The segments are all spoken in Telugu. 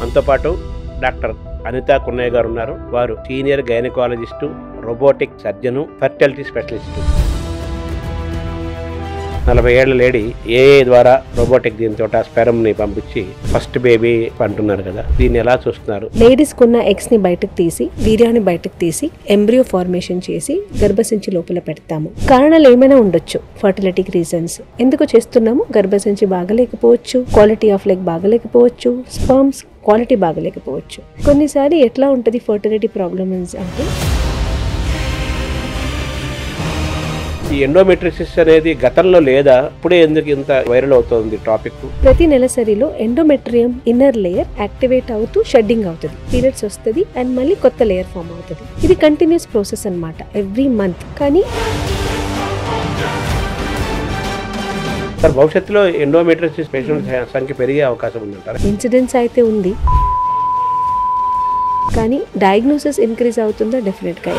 మనతో పాటు డాక్టర్ అనితా కున్నయ్య గారు ఉన్నారు. వారు senior gynaecologist, robotic surgeon, fertility specialist. 40 ఏళ్ల లేడీ ఏఐ ద్వారా రోబోటిక్ దీంతో స్పెరమ్ ని పంపించి ఫస్ట్ బేబీ అంటున్నారు కదా, దీన్ని ఎలా చూస్తున్నారు? లేడీస్ కున్న ఎగ్స్ ని బయటకు తీసి, వీర్యాన్ని బయటకు తీసి ఎంబ్రియో ఫార్మేషన్ చేసి గర్భసంచి లోపల పెడతాము. కారణాలు ఏమైనా ఉండొచ్చు, ఫర్టిలిటీ రీజన్స్. ఎందుకు చేస్తున్నాము? గర్భసంచి బాగలేకపోవచ్చు, క్వాలిటీ ఆఫ్ లైఫ్ బాగలేకపోవచ్చు, స్పర్మ్స్ క్వాలిటీ బాగలేకపోవచ్చు. కొన్నిసారి ఎట్లా ఉంటుంది ఫర్టిలిటీ ప్రాబ్లమ్స్ అంటే, ఈ ఎండోమెట్రిసిస్ అనేది గతంలో లేదా, ఇప్పుడే ఎందుకు ఇంత వైరల్ అవుతుంది టాపిక్? ప్రతి నెలసరిలో ఎండోమెట్రియం ఇన్నర్ లేయర్ యాక్టివేట్ అవుతూ షెడ్డింగ్ అవుతుంది, పీరియడ్స్ వస్తుంది అండ్ మళ్ళీ కొత్త లేయర్ ఫామ్ అవుతుంది. ఇది కంటిన్యూస్ ప్రాసెస్ అన్నమాట, ఎవ్రీ మంత్. కానీ సార్, భవిష్యత్తులో ఎండోమెట్రిసిస్ పేషెంట్ సంఖ్య పెరిగే అవకాశం ఉందంటారా? ఇన్సిడెన్స్ అయితే ఉంది, కానీ డయాగ్నోసిస్ ఇంక్రీజ్ అవుతుందా? డెఫినెట్గా.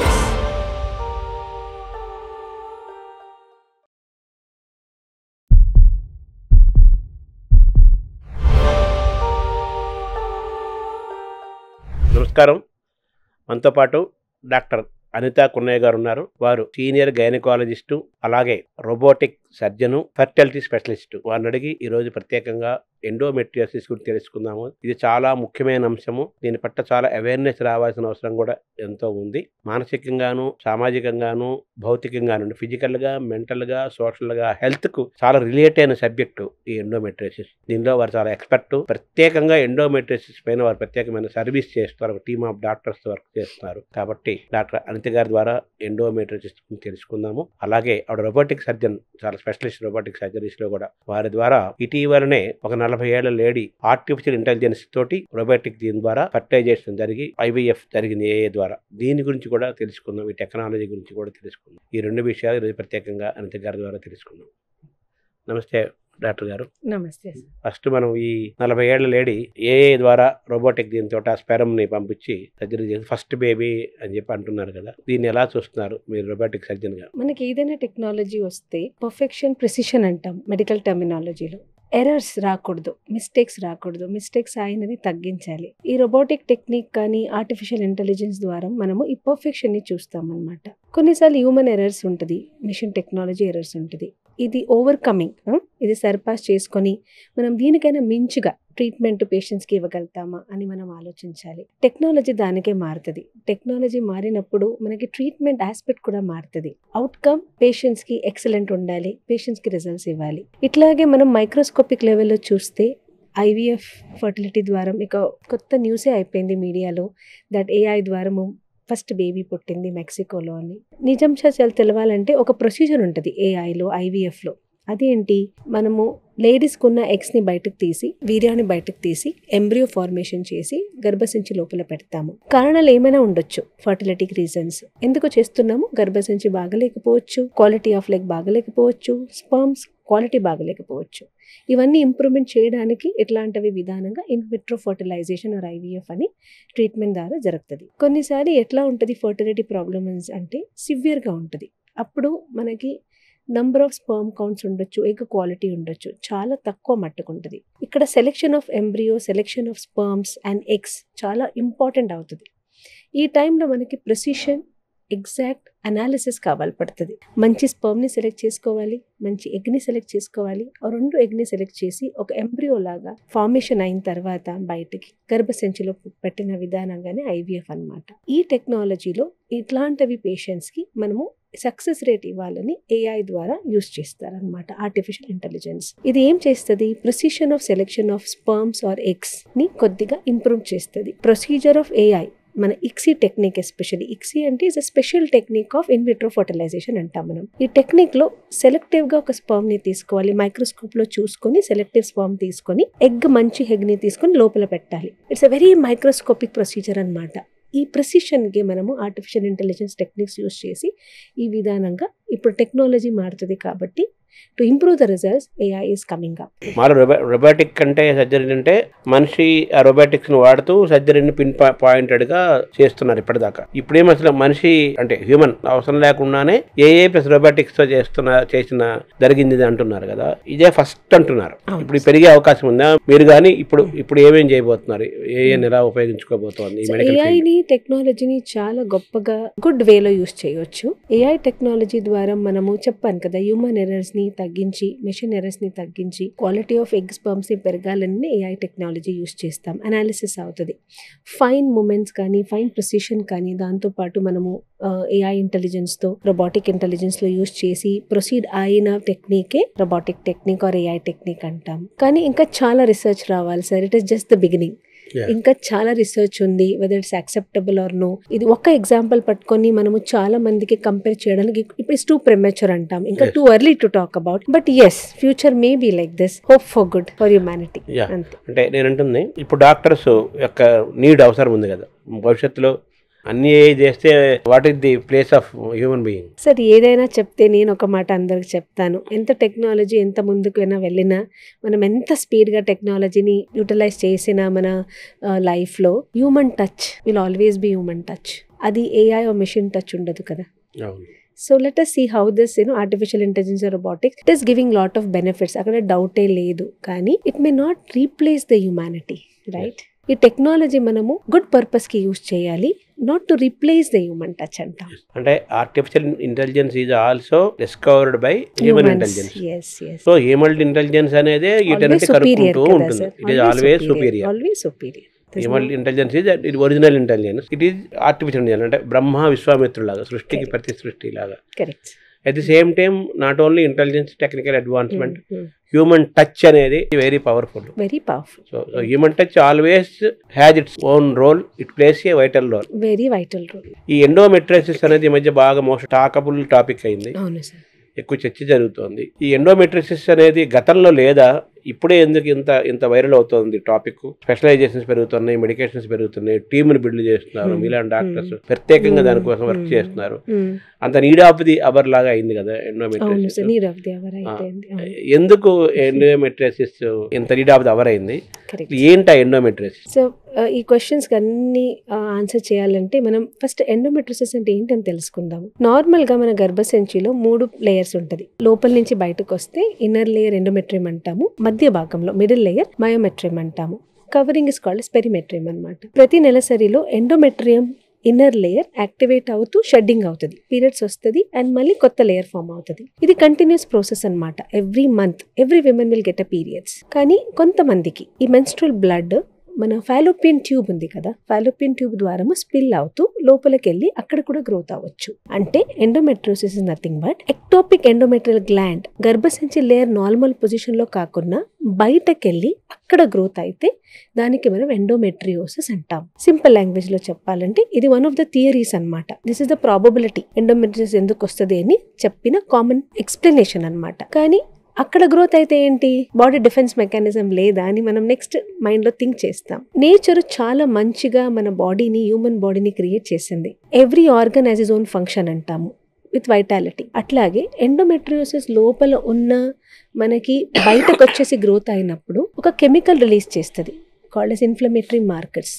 నమస్కారం. మనతో పాటు డాక్టర్ అనితా కున్నయ్య గారు ఉన్నారు. వారు సీనియర్ గైనకాలజిస్టు, అలాగే రోబోటిక్ సర్జను, ఫెర్టిలిటీ స్పెషలిస్టు. వారిని అడిగి ఈరోజు ప్రత్యేకంగా ఎండోమెట్రియోసిస్ గురించి తెలుసుకుందాము. ఇది చాలా ముఖ్యమైన అంశము. దీని పట్ల చాలా అవేర్నెస్ రావాల్సిన అవసరం కూడా ఎంతో ఉంది. మానసికంగాను, సామాజికంగాను, భౌతికంగాను, ఫిజికల్ గా, మెంటల్ గా, సోషల్ గా, హెల్త్ కు చాలా రిలేట్ అయిన సబ్జెక్టు ఈ ఎండోమెట్రియోసిస్. దీనిలో వారు చాలా ఎక్స్పర్ట్. ప్రత్యేకంగా ఎండోమెట్రియోసిస్ పైన వారు ప్రత్యేకమైన సర్వీస్ చేస్తారు. ఒక టీమ్ ఆఫ్ డాక్టర్స్ వర్క్ చేస్తున్నారు. కాబట్టి డాక్టర్ అనిత గారి ద్వారా ఎండోమెట్రియోసిస్ గురించి తెలుసుకుందాము. అలాగే ఆవిడ రోబోటిక్ సర్జన్, చాలా స్పెషలిస్ట్ రోబోటిక్ సర్జరీస్ లో కూడా. వారి ద్వారా ఇటీవలనే ఒక 40 ఏళ్ల లేడీ ఆర్టిఫిషియల్ ఇంటెలిజెన్స్ తోటి రోబోటిక్ దీని ద్వారా ఫర్టిలైజేషన్ జరిగి IVF జరిగింది ఏఐ ద్వారా. దీని గురించి కూడా తెలుసుకుందాం, ఈ టెక్నాలజీ గురించి కూడా తెలుసుకుందాం. ఈ 2 విషయాలు ఈరోజు ప్రత్యేకంగా అనిత గారి ద్వారా తెలుసుకుందాం. నమస్తే డాక్టర్ గారు. నమస్తే. ఫస్ట్ మనం ఈ 40 ఏళ్ల లేడీ ఏఐ ద్వారా రోబోటిక్ దీంతో స్పెరమ్ ని పంపించి సర్జరీ చేసి ఫస్ట్ బేబీ అని చెప్పి అంటున్నారు కదా, దీన్ని ఎలా చూస్తున్నారు మీరు రోబోటిక్ సర్జన్ గా? మనకి ఏదైనా టెక్నాలజీ వస్తే పర్ఫెక్షన్, ప్రిసిషన్ అంటాం మెడికల్ టర్మినాలజీలో. ఎర్రర్స్ రాకూడదు, మిస్టేక్స్ రాకూడదు, మిస్టేక్స్ అయినది తగ్గించాలి. ఈ రోబోటిక్ టెక్నిక్ కానీ ఆర్టిఫిషియల్ ఇంటెలిజెన్స్ ద్వారా మనము ఈ పర్ఫెక్షన్ ని చూస్తాం అన్నమాట. కొన్నిసార్లు హ్యూమన్ ఎర్రర్స్ ఉంటుంది, మిషన్ టెక్నాలజీ ఎర్రర్స్ ఉంటుంది. ఇది ఓవర్కమింగ్, ఇది సర్పాస్ చేసుకొని మనం దీనికైనా మించుగా ట్రీట్మెంట్ పేషెంట్స్కి ఇవ్వగలుగుతామా అని మనం ఆలోచించాలి. టెక్నాలజీ దానికే మారుతుంది. టెక్నాలజీ మారినప్పుడు మనకి ట్రీట్మెంట్ ఆస్పెక్ట్ కూడా మారుతుంది. అవుట్కమ్ పేషెంట్స్కి ఎక్సలెంట్ ఉండాలి, పేషెంట్స్కి రిజల్ట్స్ ఇవ్వాలి. ఇట్లాగే మనం మైక్రోస్కోపిక్ లెవెల్లో చూస్తే IVF ఫర్టిలిటీ ద్వారా ఇక కొత్త న్యూసే అయిపోయింది మీడియాలో, దట్ AI ద్వారా ఫస్ట్ బేబీ పుట్టింది మెక్సికోలో అని. నిజం చాలా తెలవాలంటే ఒక ప్రొసీజర్ ఉంటుంది ఏఐలో, IVFలో. అదేంటి, మనము లేడీస్ కున్న ఎగ్స్ని బయటకు తీసి, వీర్యాన్ని బయటకు తీసి ఎంబ్రియో ఫార్మేషన్ చేసి గర్భసంచి లోపల పెడతాము. కారణాలు ఏమైనా ఉండొచ్చు, ఫర్టిలిటీ రీజన్స్. ఎందుకు చేస్తున్నాము? గర్భసంచి బాగలేకపోవచ్చు, క్వాలిటీ ఆఫ్ లైఫ్ బాగలేకపోవచ్చు, స్పర్మ్స్ క్వాలిటీ బాగలేకపోవచ్చు. ఇవన్నీ ఇంప్రూవ్మెంట్ చేయడానికి ఎట్లాంటివి విధానంగా in vitro fertilization or IVF అని ట్రీట్మెంట్ ద్వారా జరుగుతుంది. కొన్నిసారి ఎట్లా ఉంటుంది ఫర్టిలిటీ ప్రాబ్లమ్స్ అంటే, సివియర్గా ఉంటుంది. అప్పుడు మనకి నంబర్ ఆఫ్ స్పర్మ్ కౌంట్స్ ఉండొచ్చు, ఎగ్ క్వాలిటీ ఉండొచ్చు, చాలా తక్కువ మట్టుకుంటుంది. ఇక్కడ selection of embryo, selection of sperms and eggs చాలా ఇంపార్టెంట్ అవుతుంది. ఈ టైంలో మనకి ప్రెసిషన్, ఎగ్జాక్ట్ అనాలిసిస్ కావాలి పడుతుంది. మంచి స్పర్మ్ని సెలెక్ట్ చేసుకోవాలి, మంచి ఎగ్ని సెలెక్ట్ చేసుకోవాలి. ఆ 2 ఎగ్ని సెలెక్ట్ చేసి ఒక ఎంబ్రియో లాగా ఫార్మేషన్ అయిన తర్వాత బయటికి గర్భసంచిలో పెట్టిన విధానంగానే IVF అన్నమాట. ఈ టెక్నాలజీలో ఇట్లాంటివి పేషెంట్స్కి మనము సక్సెస్ రేట్ ఇవ్వాలని AI ద్వారా యూస్ చేస్తారనమాట, ఆర్టిఫిషియల్ ఇంటెలిజెన్స్. ఇది ఏం చేస్తుంది? Precision of selection of sperms or eggs ని కొద్దిగా ఇంప్రూవ్ చేస్తుంది. ప్రొసీజర్ ఆఫ్ AI మన ICSI టెక్నిక్, ఎస్పెషల్లీ ICSI అంటే is a special technique of in vitro fertilization అంటాం మనం. ఈ టెక్నిక్ లో సెలెక్టివ్ గా ఒక స్పర్మ్ ని తీసుకోవాలి, మైక్రోస్కోప్ లో చూసుకొని సెలెక్టివ్ స్పర్మ్ తీసుకొని మంచి ఎగ్ ని తీసుకొని లోపల పెట్టాలి. It's a very microscopic procedure అన్నమాట. ఈ ప్రెసిషన్కి మనము ఆర్టిఫిషియల్ ఇంటెలిజెన్స్ టెక్నిక్స్ యూస్ చేసి ఈ విధానంగా ఇప్పుడు టెక్నాలజీ మారుతుంది కాబట్టి to improve the results AI is coming up. మాలో రోబోటిక్ అంటే సర్జరీ అంటే మనిషి ఆ రోబోటిక్స్ ని వాడుతూ సర్జరీని పిన్ పాయింటెడ్ గా చేస్తున్నారు ఇప్పటిదాకా. ఇప్పుడేం అసలు మనిషి అంటే హ్యూమన్ అవసరం లేకుండానే AI ప్లస్ రోబోటిక్స్ తో చేసిన జరిగింది అంటున్నారు కదా, ఇదే ఫస్ట్ అంటున్నారు. ఇప్పుడు పెరిగే అవకాశం ఉందా? మీరు కానీ ఇప్పుడు ఏమేం చేయబోతున్నారు? AI ఎలా ఉపయోగించుకోబోతోంది? ఏఐని టెక్నాలజీని చాలా గొప్పగా గుడ్ వేలో యూస్ చేయొచ్చు. AI టెక్నాలజీ ద్వారా మనము చెప్పాను కదా, హ్యూమన్ ఎర్రర్స్ ని తగ్గించి మెషిన్ ఎర్రర్స్ ని తగ్గించి క్వాలిటీ ఆఫ్ ఎగ్ స్పర్మ్స్ ని పెరగాలని AI టెక్నాలజీ యూస్ చేస్తాం. అనాలిసిస్ అవుతుంది, ఫైన్ మూమెంట్స్ కానీ ఫైన్ ప్రిసిషన్ కానీ, దాంతో పాటు మనము AI ఇంటెలిజెన్స్ తో రోబోటిక్ ఇంటెలిజెన్స్ లో యూస్ చేసి ప్రొసీడ్ అయిన టెక్నికే robotic technique or AI technique అంటాం. కానీ ఇంకా చాలా రీసెర్చ్ రావాలి sir. It is just the beginning. ఇంకా చాలా రీసెర్చ్ ఉంది, whether it's acceptable or no. ఇది ఒక ఎగ్జాంపుల్ పట్టుకొని మనము చాలా మందికి కంపేర్ చేయడానికి ఇప్పుడు ఇట్స్ టూ ప్రెమెచ్యూర్ అంటాం, ఇంకా too early to talk about. But yes, future may be like this. Hope for good for humanity. అంటే నేను అంటుంది, ఇప్పుడు డాక్టర్స్ యొక్క నీడ్ అవసరం ఉంది కదా భవిష్యత్తులో. అన్ని చేస్తే what is the place of human being? Sir ఏదైనా చెప్తే నేను ఒక మాట అందరికి చెప్తాను, ఎంత టెక్నాలజీ ఎంత ముందుకైనా వెళ్ళినా, మనం ఎంత స్పీడ్గా టెక్నాలజీని యూటిలైజ్ చేసినా మన లైఫ్లో human touch will always be human touch. అది AI ఆర్ మెషిన్ టచ్ ఉండదు కదా. So let us see how this artificial intelligence robotics it is giving lot of benefits, అక్కడ డౌటే లేదు. కానీ it may not replace the humanity, right? ఈ టెక్నాలజీ మనము గుడ్ పర్పస్ కి యూజ్ చేయాలి, not to replace the human touch అంటాం. అంటే artificial intelligence is also discovered by human intelligence. So human intelligence అనేది వీటన్నిటి కలుపుకుంటూ ఉంటుంది. It is always superior. Human intelligence ఇది original intelligence. It is artificial intelligence. అంటే బ్రహ్మ విశ్వామిత్రులాగా, సృష్టికి ప్రతి సృష్టి లాగా. At the same time not only intelligence, technical advancement, human touch అనేది very powerful. So human touch always has its own role. It plays a vital role, very vital role. ఈ ఎండోమెట్రిసిస్ అనేది ఈ మధ్య బాగా మోస్ట్ టాకబుల్ టాపిక్ అయింది, ఎక్కువ చర్చ జరుగుతోంది. ఈ ఎండోమెట్రిసిస్ అనేది గతంలో లేదా, ఇప్పుడే ఎందుకు ఇంత వైరల్ అవుతుంది టాపిక్? స్పెషలైజేషన్స్ పెరుగుతున్నాయి, మెడికేషన్స్ పెరుగుతున్నాయి, టీములు బిల్డ్ చేస్తున్నారు, మీలాంటి డాక్టర్స్ ప్రత్యేకంగా దానికోసం వర్క్ చేస్తున్నారు. అంత నీడ్ ఆఫ్ ది అవర్ లాగా అయింది కదా ఎండోమెట్రిసిస్. ఎందుకు ఎండోమెట్రిసిస్ ఇంత నీడ్ ఆఫ్ ది అవర్ అయింది? ఏంటా ఎండోమెట్రిసిస్? సో ఈ క్వశ్చన్స్ అన్ని ఆన్సర్ చేయాలంటే మనం ఫస్ట్ ఎండోమెట్రిసిస్ అంటే ఏంటని తెలుసుకుందాము. నార్మల్ గా మన గర్భసంచిలో 3 లేయర్స్ ఉంటది. లోపల నుంచి బయటకు వస్తే ఇన్నర్ లేయర్ ఎండోమెట్రియం అంటాము, మధ్య భాగంలో మిడిల్ లేయర్ మయోమెట్రియం అంటాము, కవరింగ్ ఇస్ కాల్డ్ పెరిమెట్రియం అన్నమాట. ప్రతి నెలసరిలో ఎండోమెట్రియం ఇన్నర్ లేయర్ యాక్టివేట్ అవుతూ షెడ్డింగ్ అవుతుంది, పీరియడ్స్ వస్తుంది, అండ్ మళ్ళీ కొత్త లేయర్ ఫామ్ అవుతుంది. ఇది కంటిన్యూస్ ప్రాసెస్ అన్నమాట. Every month every women will get a periods. కానీ కొంతమందికి ఈ మెన్స్ట్రువల్ బ్లడ్ మన ఫాలోపియన్ ట్యూబ్ ఉంది కదా, ఫాలోపియన్ ట్యూబ్ ద్వారా స్పిల్ అవుతూ లోపలికి వెళ్ళి అక్కడ కూడా గ్రోత్ అవ్వచ్చు. అంటే endometriosis is nothing but ectopic endometrial gland గర్భసంచి లేయర్ నార్మల్ పొజిషన్ లో కాకుండా బయటకెళ్ళి అక్కడ గ్రోత్ అయితే దానికి మనం ఎండోమెట్రియోసిస్ అంటాం. సింపుల్ లాంగ్వేజ్ లో చెప్పాలంటే ఇది వన్ ఆఫ్ ద థియరీస్ అన్నమాట. This is the probability, endometriosis ఎందుకు వస్తుంది అని చెప్పిన కామన్ ఎక్స్ప్లెనేషన్ అన్నమాట. కానీ అక్కడ గ్రోత్ అయితే ఏంటి, బాడీ డిఫెన్స్ మెకానిజం లేదా అని మనం నెక్స్ట్ మైండ్ లో థింక్ చేస్తాం. నేచర్ చాలా మంచిగా మన బాడీని, హ్యూమన్ బాడీని క్రియేట్ చేసింది. Every organ as is own function అంటాము విత్ వైటాలిటీ. అట్లాగే ఎండోమెట్రియోసిస్ లోపల ఉన్న మనకి బయటకు వచ్చేసి గ్రోత్ అయినప్పుడు ఒక కెమికల్ రిలీజ్ చేస్తుంది కాల్డ్ as ఇన్ఫ్లమేటరీ మార్కర్స్.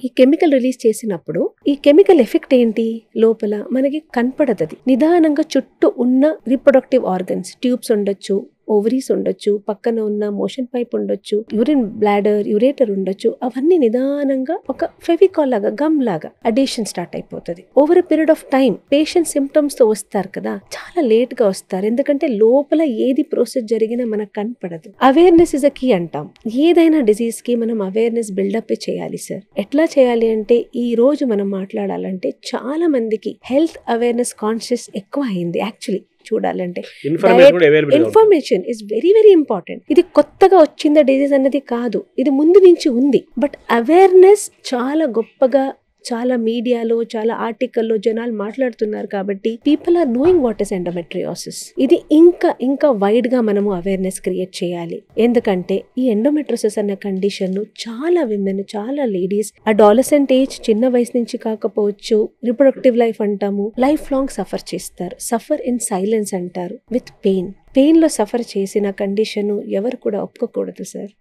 ఈ కెమికల్ రిలీజ్ చేసినప్పుడు ఈ కెమికల్ ఎఫెక్ట్ ఏంటి, లోపల మనకి కనపడదు. నిదానంగా చుట్టూ ఉన్న రీప్రొడక్టివ్ ఆర్గన్స్, ట్యూబ్స్ ఉండొచ్చు, ఓవరీస్ ఉండొచ్చు, పక్కన ఉన్న మోషన్ పైప్ ఉండొచ్చు, యూరిన్ బ్లాడర్, యూరేటర్ ఉండొచ్చు, అవన్నీ నిదానంగా ఒక ఫెవికాల్ లాగా, గమ్ లాగా అడిషన్ స్టార్ట్ అయిపోతుంది. Over a period of time patient symptoms తో వస్తారు కదా, చాలా లేట్ గా వస్తారు. ఎందుకంటే లోపల ఏది ప్రాసెస్ జరిగినా మనకు కనపడదు. అవేర్నెస్ ఇస్ అ కీ అంటాం. ఏదైనా డిజీజ్ కి మనం అవేర్నెస్ బిల్డప్ చేయాలి సార్. ఎట్లా చేయాలి అంటే, ఈ రోజు మనం మాట్లాడాలంటే చాలా మందికి హెల్త్ అవేర్నెస్ కాన్షియస్ ఎక్కువ అయింది. యాక్చువల్లీ చూడాలంటే information is very very important. ఇది కొత్తగా వచ్చిందా డిజీజ్ అన్నది కాదు, ఇది ముందు నుంచి ఉంది. బట్ అవేర్నెస్ చాలా గొప్పగా చాలా మీడియాలో, చాలా ఆర్టికల్లో జనాలు మాట్లాడుతున్నారు కాబట్టి people are knowing what is endometriosis. ఇది ఇంకా వైడ్ గా మనము అవేర్నెస్ క్రియేట్ చేయాలి. ఎందుకంటే ఈ ఎండోమెట్రియోసిస్ అన్న కండిషన్ చాలా విమెన్, చాలా లేడీస్ అడాలసెంట్ ఏజ్, చిన్న వయసు నుంచి కాకపోవచ్చు, రిప్రొడక్టివ్ లైఫ్ అంటాము, లైఫ్ లాంగ్ సఫర్ చేస్తారు. సఫర్ ఇన్ సైలెన్స్ అంటారు, విత్ పెయిన్ లో సఫర్ చేసిన కండిషన్ ఎవరు కూడా ఒప్పుకోకూడదు sir.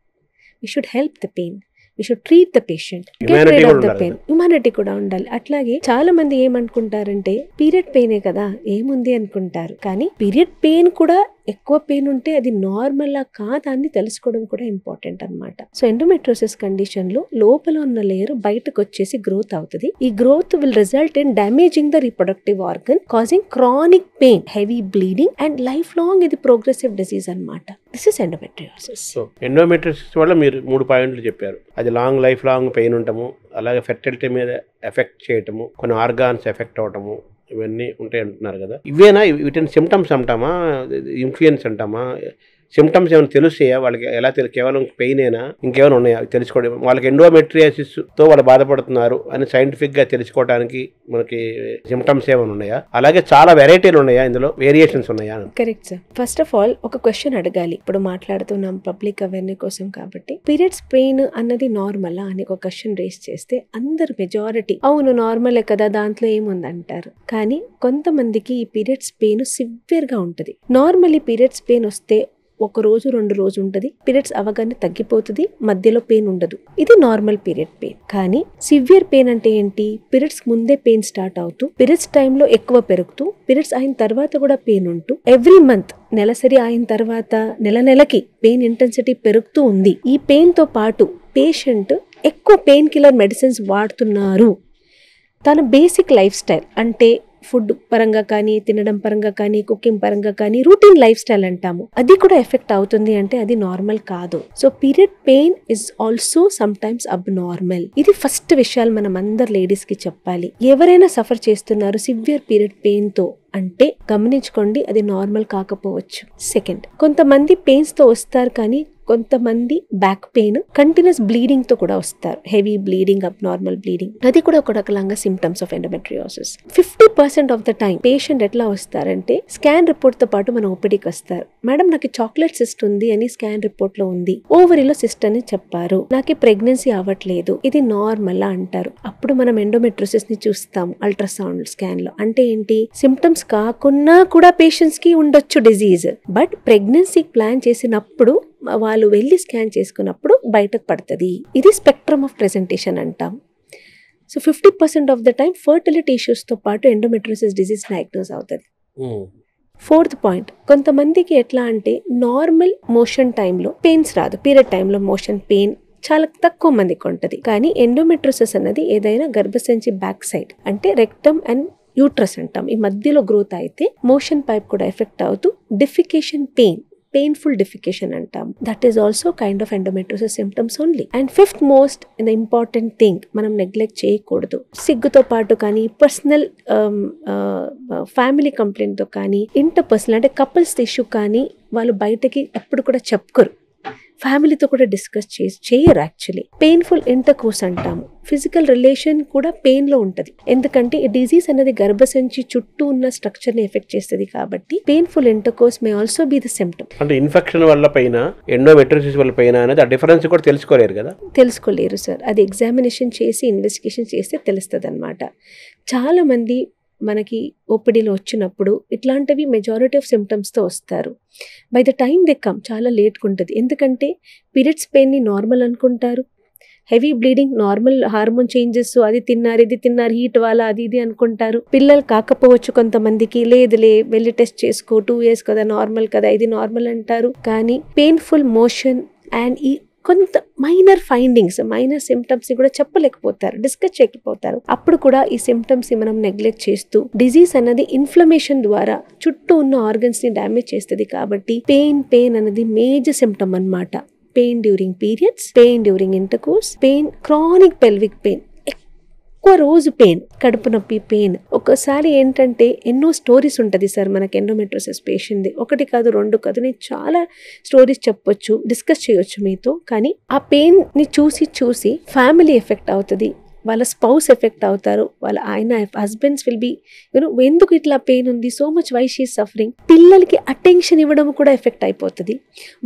we should help the pain, we should treat the patient, get rid of the pain. Humanity కూడా ఉండాలి. అట్లాగే చాలా మంది ఏమనుకుంటారంటే పీరియడ్ పెయినే కదా ఏముంది అనుకుంటారు, కానీ పీరియడ్ పెయిన్ కూడా ఎక్కువ పెయిన్ ఉంటే అది నార్మల్ కాదా అని తెలుసుకోవడం కూడా ఇంపార్టెంట్ అన్నమాట. సో ఎండోమెట్రియోసిస్ కండిషన్ లో లోపల ఉన్న లేయర్ బయటకు వచ్చేసి గ్రోత్ అవుతుంది. ఈ growth will result in damaging the reproductive organ, causing chronic pain, heavy bleeding and life long ఇది ప్రోగ్రెసివ్ డిసీజ్ అన్నమాట. This is endometriosis. So endometriosis వల్ల మీరు 3 పాయింట్లు చెప్పారు. అది లైఫ్ లాంగ్ పెయిన్ ఉండటము, అలాగే ఫెర్టిలిటీ మీద ఎఫెక్ట్ చేయటము, కొన్ని ఆర్గాన్స్ ఎఫెక్ట్ అవటము, ఇవన్నీ ఉంటాయి అంటున్నారు కదా. ఇవేనా వీటిని సిమ్టమ్స్ అంటామా, ఇన్ఫ్లుయెన్స్ అంటామా? సిమ్టమ్స్ ఏమైనా తెలుస్తాయా వాళ్ళకి? ఎలా కేవలం పెయిన్ అయినా ఇంకేమైనా ఉన్నాయా తెలుసుకోవడం? వాళ్ళకి ఎండోమెట్రియోసిస్ తో వాళ్ళు బాధపడుతున్నారు అని సైంటిఫిక్ గా తెలుసుకోవడానికి మనకి సిమ్టమ్స్ ఏమైనా ఉన్నాయా? అలాగే చాలా వెరైటీలు ఉన్నాయా, ఇందులో వేరియేషన్స్ ఉన్నాయా? Correct sir. First of all ఒక క్వశ్చన్ అడగాలి. ఇప్పుడు మాట్లాడుతున్నాం పబ్లిక్ అవేర్నెస్ కోసం కాబట్టి, పీరియడ్స్ పెయిన్ అన్నది నార్మలా అని ఒక క్వశ్చన్ రేస్ చేస్తే అందరు మెజారిటీ అవును నార్మలే కదా దాంట్లో ఏముంది అంటారు. కానీ కొంతమందికి ఈ పీరియడ్స్ పెయిన్ సివియర్ గా ఉంటది. నార్మల్లీ పీరియడ్స్ పెయిన్ వస్తే 1 రోజు 2 రోజు ఉంటుంది, పీరియడ్స్ అవగానే తగ్గిపోతుంది, మధ్యలో పెయిన్ ఉండదు. ఇది నార్మల్ పీరియడ్ పెయిన్. కానీ సివియర్ పెయిన్ అంటే ఏంటి? పీరియడ్స్ ముందే పెయిన్ స్టార్ట్ అవుతూ, పీరియడ్స్ టైంలో ఎక్కువ పెరుగుతూ, పీరియడ్స్ అయిన తర్వాత కూడా పెయిన్ ఉంటూ, ఎవ్రీ మంత్ నెలసరి అయిన తర్వాత నెలకి పెయిన్ ఇంటెన్సిటీ పెరుగుతూ ఉంది. ఈ పెయిన్ తో పాటు పేషెంట్ ఎక్కువ పెయిన్ కిల్లర్ మెడిసిన్స్ వాడుతున్నారు. తన బేసిక్ లైఫ్ స్టైల్ అంటే ఫుడ్ పరంగా కానీ, తినడం పరంగా కానీ, కుకింగ్ పరంగా కానీ, రూటీన్ లైఫ్ స్టైల్ అంటాము, అది కూడా ఎఫెక్ట్ అవుతుంది అంటే అది నార్మల్ కాదు. So period pain is also some times అబ్ నార్మల్. ఇది ఫస్ట్ విషయాలు మనం అందరు లేడీస్ కి చెప్పాలి. ఎవరైనా సఫర్ చేస్తున్నారు సివియర్ పీరియడ్ పెయిన్ తో అంటే గమనించుకోండి, అది నార్మల్ కాకపోవచ్చు. సెకండ్, కొంతమంది పెయిన్స్ తో వస్తారు, కానీ కొంతమంది బ్యాక్ పెయిన్ కంటిన్యూస్ బ్లీడింగ్ తో కూడా వస్తారు. హెవీ బ్లీడింగ్, అబ్ నార్మల్ బ్లీడింగ్, అది కూడా ఒక రకంగా symptoms of endometriosis. 50% of the time patient ఎట్లా వస్తారంటే స్కాన్ రిపోర్ట్ తో పాటు మన ఓపీడీకి వస్తారు. మేడం నాకు చాక్లెట్ సిస్ట్ ఉంది అని స్కాన్ రిపోర్ట్ లో ఉంది, ఓవరీలో సిస్ట్ అని చెప్పారు, నాకు ప్రెగ్నెన్సీ అవ్వట్లేదు, ఇది నార్మల్ అంటారు. అప్పుడు మనం ఎండోమెట్రియోసిస్ ని చూస్తాం అల్ట్రాసౌండ్ స్కాన్ లో. అంటే ఏంటి? సిమ్టమ్స్ కాకున్నా కూడా పేషెంట్స్ కి ఉండొచ్చు డిజీజ్, బట్ ప్రెగ్నెన్సీ ప్లాన్ చేసినప్పుడు వాళ్ళు వెళ్ళి స్కాన్ చేసుకున్నప్పుడు బయటకు పడుతుంది. ఇది స్పెక్ట్రమ్ ఆఫ్ ప్రెజెంటేషన్ అంటాం. So 50% of the time fertility issues తో పాటు ఎండోమెట్రియోసిస్ డిజీజ్ డయాగ్నోస్ అవుతుంది. ఫోర్త్ పాయింట్, కొంతమందికి ఎట్లా అంటే నార్మల్ మోషన్ టైంలో పెయిన్స్ రాదు, పీరియడ్ టైంలో మోషన్ పెయిన్ చాలా తక్కువ మందికి ఉంటుంది. కానీ ఎండోమెట్రియోసిస్ అన్నది ఏదైనా గర్భసంచి బ్యాక్ సైడ్ అంటే రెక్టమ్ అండ్ యూట్రస్ అంటాం, ఈ మధ్యలో గ్రోత్ అయితే మోషన్ పైప్ కూడా ఎఫెక్ట్ అవుతూ డిఫికేషన్ పెయిన్, painful defecation అంటాం. That is also kind of endometriosis symptoms only. And fifth most important thing మనం నెగ్లెక్ట్ చేయకూడదు, సిగ్గుతో పాటు కానీ, పర్సనల్ ఫ్యామిలీ కంప్లైంట్ తో కానీ, ఇంటర్ పర్సనల్ అంటే కపుల్స్ ఇష్యూ కానీ వాళ్ళు బయటకి ఎప్పుడు కూడా చెప్పుకోరు, ఫ్యామిలీతో కూడా డిస్కస్ చేయరు. యాక్చువల్లీ పెయిన్ఫుల్ ఇంటర్ కోర్స్ అంటాము. ఫిజికల్ రిలేషన్ కూడా పెయిన్ లో ఉంటది, ఎందుకంటే ఈ డిజీజ్ అనేది గర్భసంచి చుట్టూ ఉన్న స్ట్రక్చర్ ని ఎఫెక్ట్ చేస్తుంది. కాబట్టి painful inter course may also be the symptom. అంటే ఇన్ఫెక్షన్ వల్ల పైన, ఎండోమెట్రియోసిస్ వల్ల పైన అనేది ఆ డిఫరెన్స్ కూడా తెలుసుకోలేరు కదా? తెలుసుకోలేరు సార్, అది ఎగ్జామినేషన్ చేసి ఇన్వెస్టిగేషన్ చేస్తే తెలుస్తుంది అనమాట. చాలా మంది మనకి ఓపీడీలో వచ్చినప్పుడు ఇట్లాంటివి మెజారిటీ ఆఫ్ సిమ్టమ్స్తో వస్తారు. By the time they come చాలా లేట్గా ఉంటుంది, ఎందుకంటే పీరియడ్స్ పెయిన్ని నార్మల్ అనుకుంటారు, heavy bleeding normal, hormone changes అది తిన్నారు ఇది తిన్నారు హీట్ వల్ల అది ఇది అనుకుంటారు. పిల్లలు కాకపోవచ్చు కొంతమందికి, లేదులే వెళ్ళి టెస్ట్ చేసుకో 2 years కదా నార్మల్ కదా ఇది నార్మల్ అంటారు. కానీ పెయిన్ఫుల్ మోషన్ అండ్ ఈ కొంత మైనర్ ఫైండింగ్స్, మైనర్ సిమ్టమ్స్ కూడా చెప్పలేకపోతారు, డిస్కస్ చేయకపోతారు. అప్పుడు కూడా ఈ సిమ్టమ్స్ మనం నెగ్లెక్ట్ చేస్తూ, డిజీజ్ అన్నది ఇన్ఫ్లమేషన్ ద్వారా చుట్టూ ఉన్న ఆర్గన్స్ ని డ్యామేజ్ చేస్తుంది. కాబట్టి పెయిన్ అనేది మేజర్ సిమ్టమ్ అన్నమాట. Pain during periods, pain during intercourse, pain, chronic pelvic pain, ఎక్కువ రోజు పెయిన్, కడుపు నొప్పి పెయిన్. ఒకసారి ఏంటంటే ఎన్నో స్టోరీస్ ఉంటుంది సార్ మనకి ఎండోమెట్రియోసిస్ పేషెంట్ది, 1 కాదు 2 కాదు, నేను చాలా స్టోరీస్ చెప్పొచ్చు, డిస్కస్ చేయొచ్చు మీతో. కానీ ఆ పెయిన్ ని చూసి ఫ్యామిలీ ఎఫెక్ట్ అవుతుంది, వాళ్ళ స్పౌస్ ఎఫెక్ట్ అవుతారు, వాళ్ళ ఆయన హస్బెండ్స్ విల్ బి ఎందుకు ఇట్లా పెయిన్ ఉంది, so much why she suffering. పిల్లలకి అటెన్షన్ ఇవ్వడం కూడా ఎఫెక్ట్ అయిపోతుంది.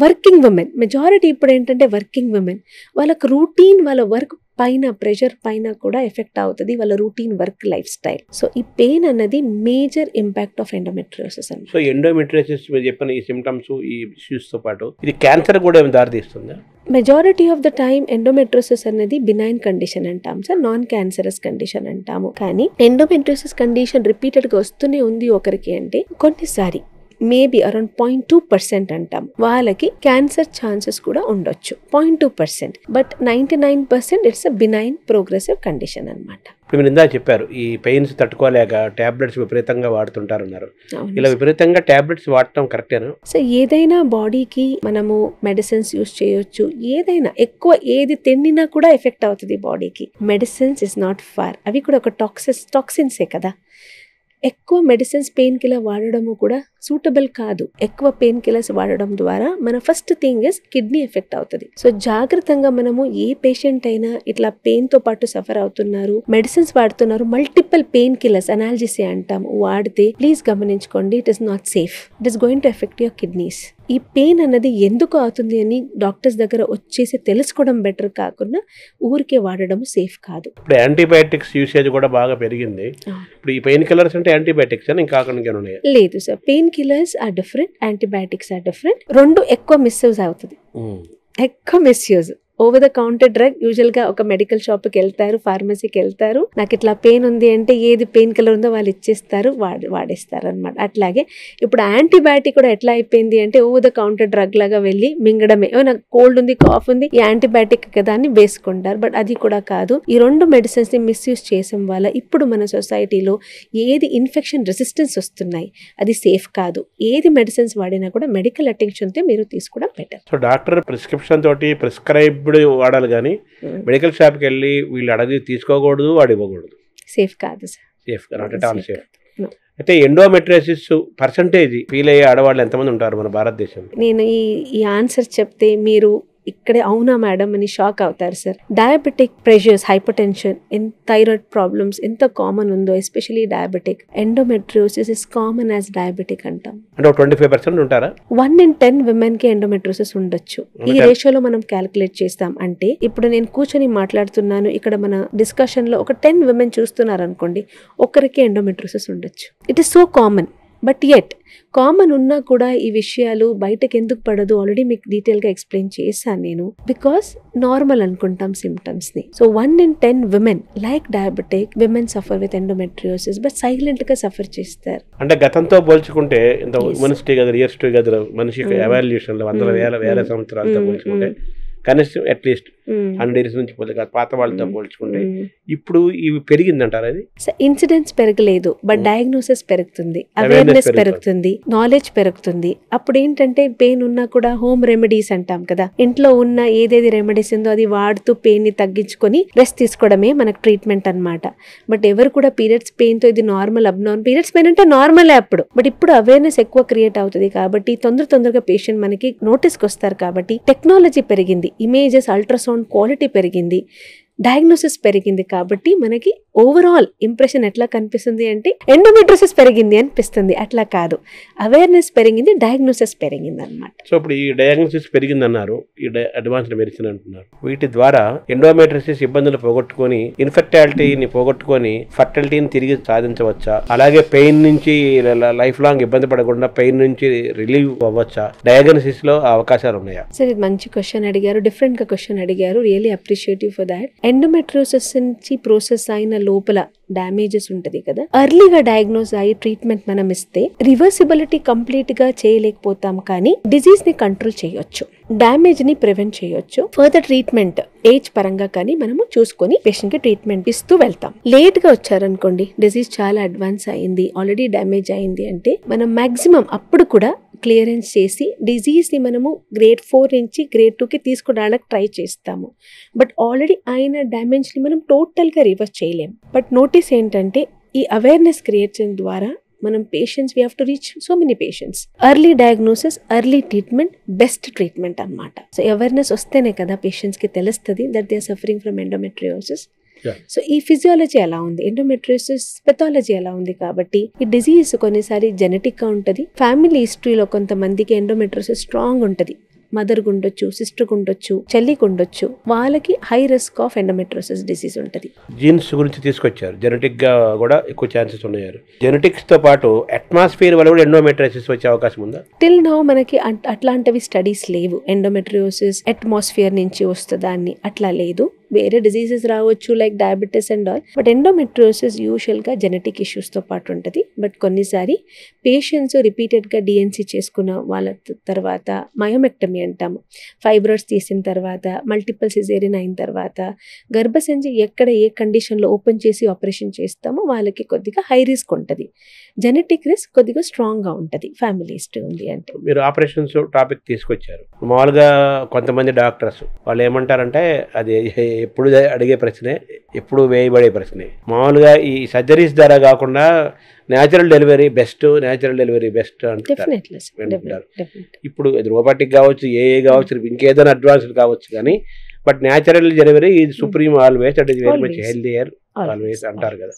వర్కింగ్ ఉమెన్ మెజారిటీ ఇప్పుడు ఏంటంటే వర్కింగ్ ఉమెన్, వాళ్ళకి రూటీన్ వాళ్ళ వర్క్ పైన ప్రెషర్ పైన కూడా ఎఫెక్ట్ అవుతుంది, వాళ్ళ routine work lifestyle. So ఈ పెయిన్ అన్నది మేజర్ ఇంపాక్ట్ ఆఫ్ ఎండోమెట్రియోసిస్ అని. సో ఎండోమెట్రియోసిస్ మీరు చెప్పిన ఈ సిమ్టమ్స్ ఈ ఇష్యూస్ తో పాటు ఇది క్యాన్సర్ కూడా ఏమైనా దారితీస్తుందా? Majority of the time endometriosis అనేది బినైన్ కండిషన్ అంటాం సార్, నాన్ క్యాన్సరస్ కండిషన్ అంటాము. కానీ ఎండోమెట్రియోసిస్ కండిషన్ రిపీటెడ్ గా వస్తూనే ఉంది ఒకరికి అంటే కొన్నిసారి మేబీ అరౌండ్ 0.2% అంటాం, వాళ్ళకి క్యాన్సర్ ఛాన్సెస్ కూడా ఉండొచ్చు 0.2%. But 99% it's a benign progressive condition అనమాట. ఇప్పుడు మీరు ఇందా చెప్పారు ఈ పెయిన్స్ తట్టుకోలేక టాబ్లెట్స్ విపరీతంగా వాడుతుంటారన్నారు. ఇలా విపరీతంగా టాబ్లెట్స్ వాడటం కరెక్టేనా? సో ఏదైనా బాడీకి మనము మెడిసిన్స్ యూస్ చేయొచ్చు, ఏదైనా ఎక్కువ ఏది తిన్నా కూడా ఎఫెక్ట్ అవుతుంది బాడీకి. మెడిసిన్స్ ఇస్ నాట్ ఫార్, అవి కూడా ఒక టాక్సిన్సే కదా. ఎక్కువ మెడిసిన్స్ పెయిన్ కిల్లర్ వాడడము కూడా సూటబుల్ కాదు. ఎక్కువ పెయిన్ కిల్లర్స్ వాడడం ద్వారా మన first thing is kidney effect అవుతుంది. సో జాగ్రత్తగా మనము ఏ పేషెంట్ అయినా ఇట్లా పెయిన్ తో పాటు సఫర్ అవుతున్నారు, మెడిసిన్స్ వాడుతున్నారు, మల్టిపుల్ పెయిన్ కిల్లర్స్ అనాల్జెసియా అంటాము వాడితే ప్లీజ్ గమనించుకోండి, it is not safe, it is going to effect your kidneys. ఈ పెయిన్ అన్నది ఎందుకు అవుతుంది అని డాక్టర్స్ దగ్గర వచ్చేసి తెలుసుకోవడం బెటర్, కాకుండా ఊరికే వాడడం సేఫ్ కాదు. ఇప్పుడు యాంటీబయాటిక్స్ యూసేజ్ కూడా బాగా పెరిగింది. ఇప్పుడు ఈ పెయిన్ కిల్లర్స్ అంటే యాంటీబయాటిక్స్ అని ఇంకా లేదు sir, pain killers are different, antibiotics are different. రెండు ఎక్కువ మిస్యూజ్ అవుతుంది, ఎక్కువ misuse. Over the counter drug usual గా ఒక మెడికల్ షాప్ కి వెళ్తారు, ఫార్మసీకి వెళ్తారు, నాకు ఇట్లా పెయిన్ ఉంది అంటే ఏది పెయిన్ కిల్లర్ ఉందో వాళ్ళు ఇచ్చేస్తారు, వాడేస్తారు అనమాట. అట్లాగే ఇప్పుడు యాంటీబయాటిక్ కూడా ఎట్లా అయిపోయింది అంటే ఓవర్ ద కౌంటర్ డ్రగ్ లాగా వెళ్ళి మింగడమే, నాకు కోల్డ్ ఉంది కాఫ్ ఉంది ఈ యాంటీబయాటిక్ కదా అని వేసుకుంటారు. బట్ అది కూడా కాదు. ఈ రెండు మెడిసిన్స్ ని మిస్యూజ్ చేసే వల్ల ఇప్పుడు మన సొసైటీలో ఏది ఇన్ఫెక్షన్ రెసిస్టెన్స్ వస్తున్నాయి, అది సేఫ్ కాదు. ఏది మెడిసిన్స్ వాడినా కూడా మెడికల్ అటెన్షన్ తో మీరు తీసుకోవడం బెటర్. సో డాక్టర్ ప్రిస్క్రిప్షన్ తోటి ప్రిస్క్రైబ్ వాడాలి కానీ మెడికల్ షాప్కి వెళ్ళి వీళ్ళు అడిగి తీసుకోకూడదు, వాడు ఇవ్వకూడదు. సేఫ్ కాదు sir, safe not at all safe. అయితే ఎండోమెట్రియోసిస్ పర్సంటేజ్ ఫీల్ అయ్యే ఆడవాళ్ళు ఎంతమంది ఉంటారు మన భారతదేశంలో? నేను ఈ ఆన్సర్ చెప్తే మీరు ఇక్కడే అవునా మేడం అని షాక్ అవుతారు sir. Diabetic pressures, hypertension, thyroid problems ఎంత కామన్ ఉందో, especially diabetic, endometriosis is common as diabetic అంటాం. అంటే 25% ఉంటారా? 1 in 10 women కి ఎండోమెట్రియోసిస్ ఉండొచ్చు. ఈ రేషియోలో మనం క్యాలిక్యులేట్ చేస్తాం. అంటే ఇప్పుడు నేను కూర్చొని మాట్లాడుతున్నాను, ఇక్కడ మన డిస్కషన్ లో ఒక 10 women చూస్తున్నారు అనుకోండి, ఒకరికి ఎండోమెట్రియోసిస్ ఉండొచ్చు. It is so common. But at common ఉన్నా కూడా ఈ విషయాలు బయటకు ఎందుకు పడదు ఆల్రెడీ మీకు డీటెయిల్ గా ఎక్స్ప్లెయిన్ చేశాను నేను. బికాస్ నార్మల్ అనుకుంటాం సిమ్టమ్స్ ని. So 1 in 10 women like diabetic women suffer with endometriosis, but silent గా సఫర్ చేస్తారు. అంటే గతంతో పోల్చుకుంటే ఉమెన్స్ టుగెదర్, ఇయర్స్ టుగెదర్, మనిషి ఎవాల్యూషన్ లో వందల వేల సంవత్సరాలతో పోల్చుకుంటే కనీసం అట్లీస్ట్ 100 years నుంచి పాత వాళ్ళతో పోల్చుకుంటే ఇప్పుడు ఇవి పెరిగిందంటారు. అది ఇన్సిడెంట్స్ పెరగలేదు, బట్ డయాగ్నోసిస్ పెరుగుతుంది, అవేర్నెస్ పెరుగుతుంది, నాలెడ్జ్ పెరుగుతుంది. అప్పుడు ఏంటంటే పెయిన్ ఉన్నా కూడా హోమ్ రెమెడీస్ అంటాం కదా, ఇంట్లో ఉన్న ఏదేది రెమెడీస్ ఉందో అది వాడుతూ పెయిన్ ని తగ్గించుకొని రెస్ట్ తీసుకోవడమే మనకు ట్రీట్మెంట్ అన్నమాట. బట్ ఎవరు కూడా పీరియడ్స్ పెయిన్ తో ఇది నార్మల్, అబ్నార్మల్, పీరియడ్స్ పెయిన్ అంటే నార్మలే అప్పుడు. బట్ ఇప్పుడు అవేర్నెస్ ఎక్కువ క్రియేట్ అవుతుంది కాబట్టి తొందరగా పేషెంట్ మనకి నోటీస్కి వస్తారు. కాబట్టి టెక్నాలజీ పెరిగింది, ఇమేజెస్, అల్ట్రాసౌండ్ క్వాలిటీ పెరిగింది, డయాగ్నోసిస్ పెరిగింది. కాబట్టి మనకి ఓవరాల్ ఇంప్రెషన్ ఎట్లా కనిపిస్తుంది అంటే ఎండోమెట్రియోసిస్ పెరిగింది అనిపిస్తుంది. అట్లా కాదు, అవేర్నెస్ పెరిగింది, డయాగ్నోసిస్ పెరిగింది అనమాట. సో ఇప్పుడు ఈ డయాగ్నోసిస్ పెరిగింది అన్నారు, ఈ అడ్వాన్స్డ్ మెడిసిన్ అంటున్నారు. వీటి ద్వారా ఎండోమెట్రియోసిస్ ఇబ్బందులు పోగొట్టుకొని, ఇన్ఫెర్టిలిటీని పోగొట్టుకొని ఫర్టిలిటీని తిరిగి సాధించవచ్చా? అలాగే పెయిన్ నుంచి లైఫ్ లాంగ్ ఇబ్బంది పడకుండా పెయిన్ నుంచి రిలీవ్ అవ్వచ్చా? డయాగ్నోసిస్ లో అవకాశాలు ఉన్నాయా? సరే, మంచి క్వశ్చన్ అడిగారు, డిఫరెంట్ గా క్వశ్చన్ అడిగారు. Really appreciate you for that. Endometriosis నుంచి ప్రాసెస్ అయిన లోపల డ్యామేజెస్ ఉంటది కదా, ఎర్లీగా డయాగ్నోస్ అయ్యి ట్రీట్మెంట్ మనం ఇస్తే రివర్సిబిలిటీ కంప్లీట్ గా చేయలేకపోతాం, కానీ డిజీజ్ ని కంట్రోల్ చేయొచ్చు, డ్యామేజ్ ని ప్రివెంట్ చేయొచ్చు. ఫర్దర్ ట్రీట్మెంట్ ఏజ్ పరంగా కానీ మనము చూసుకొని పేషెంట్ కి ట్రీట్మెంట్ ఇస్తూ వెళ్తాం. లేట్ గా వచ్చారనుకోండి, డిజీజ్ చాలా అడ్వాన్స్ అయింది, ఆల్రెడీ డ్యామేజ్ అయింది అంటే మనం మాక్సిమం అప్పుడు కూడా క్లియరెన్స్ చేసి డిజీజ్ ని మనము గ్రేడ్ 4 నుంచి గ్రేడ్ 2 కి తీసుకురావడానికి ట్రై చేస్తాము. బట్ ఆల్రెడీ అయిన డ్యామేజ్ ని మనం టోటల్ గా రివర్స్ చేయలేం. బట్ నోటీస్ ఏంటంటే ఈ అవేర్నెస్ క్రియేట్ చేయడం ద్వారా మనం patients we have to reach so many patients. Early diagnosis, early treatment, best treatment అన్నమాట. సో అవేర్నెస్ వస్తేనే కదా పేషెంట్స్ కి తెలుస్తుంది that they are suffering from endometriosis. Yeah. So ఈ ఫిజియాలజీ ఎలా ఉంది, ఎండోమెట్రియోసిస్ పెథాలజీ ఎలా ఉంది, కాబట్టి ఈ డిజీజ్ కొన్నిసారి జెనెటిక్ గా ఉంటది. ఫ్యామిలీ హిస్టరీలో కొంతమందికి ఎండోమెట్రియోసిస్ స్ట్రాంగ్ ఉంటది, మదర్ ఉండొచ్చు, సిస్టర్ ఉండొచ్చు, చెల్లికి ఉండొచ్చు, వాళ్ళకి high risk of endometriosis disease ఉంటది. జీన్స్ గురించి తీసుకొచ్చారు, జెనెటిక్ గా కూడా ఎక్కువ ఛాన్సెస్ ఉన్నాయి. జెనెటిక్స్ తో పాటు అట్మాస్ఫియర్ వల్ల కూడా ఎండోమెట్రియోసిస్ వచ్చే అవకాశం ఉందా? టిల్ నౌ మనకి అట్లాంటివి స్టడీస్ లేవు. ఎండోమెట్రియోసిస్ అట్మాస్ఫియర్ నుంచి వస్తుందా అని అట్లా లేదు. వేరే డిసీజెస్ రావచ్చు like diabetes and all, but endometriosis యూజువల్గా జెనెటిక్ ఇష్యూస్తో పాటు ఉంటుంది. బట్ కొన్నిసారి పేషెంట్స్ రిపీటెడ్గా డిఎన్సీ చేసుకున్న వాళ్ళ తర్వాత మయోమెక్టమీ అంటాము, ఫైబ్రాయిడ్స్ తీసిన తర్వాత, మల్టిపుల్ సిజేరియన్ అయిన తర్వాత, గర్భసంచి ఎక్కడ ఏ కండిషన్లో ఓపెన్ చేసి ఆపరేషన్ చేస్తామో వాళ్ళకి కొద్దిగా హై రిస్క్ ఉంటుంది. జెనెటిక్ రిస్క్ కొద్దిగా స్ట్రాంగ్గా ఉంటుంది ఫ్యామిలీ హిస్టరీ ఉంది అంటే. మీరు ఆపరేషన్స్ టాపిక్ తీసుకొచ్చారు. మామూలుగా కొంతమంది డాక్టర్స్ వాళ్ళు ఏమంటారంటే అది ఎప్పుడు అడిగే ప్రశ్నే, ఎప్పుడు వేయబడే ప్రశ్నే. మామూలుగా ఈ సర్జరీస్ ద్వారా కాకుండా న్యాచురల్ డెలివరీ బెస్ట్ అంటారు. ఇప్పుడు ఇది రోబోటిక్ కావచ్చు, ఏఏ కావచ్చు, ఇంకేదైనా అడ్వాన్స్డ్ కావచ్చు, కానీ but natural delivery is supreme always, that is very much healthier always అంటారు కదా.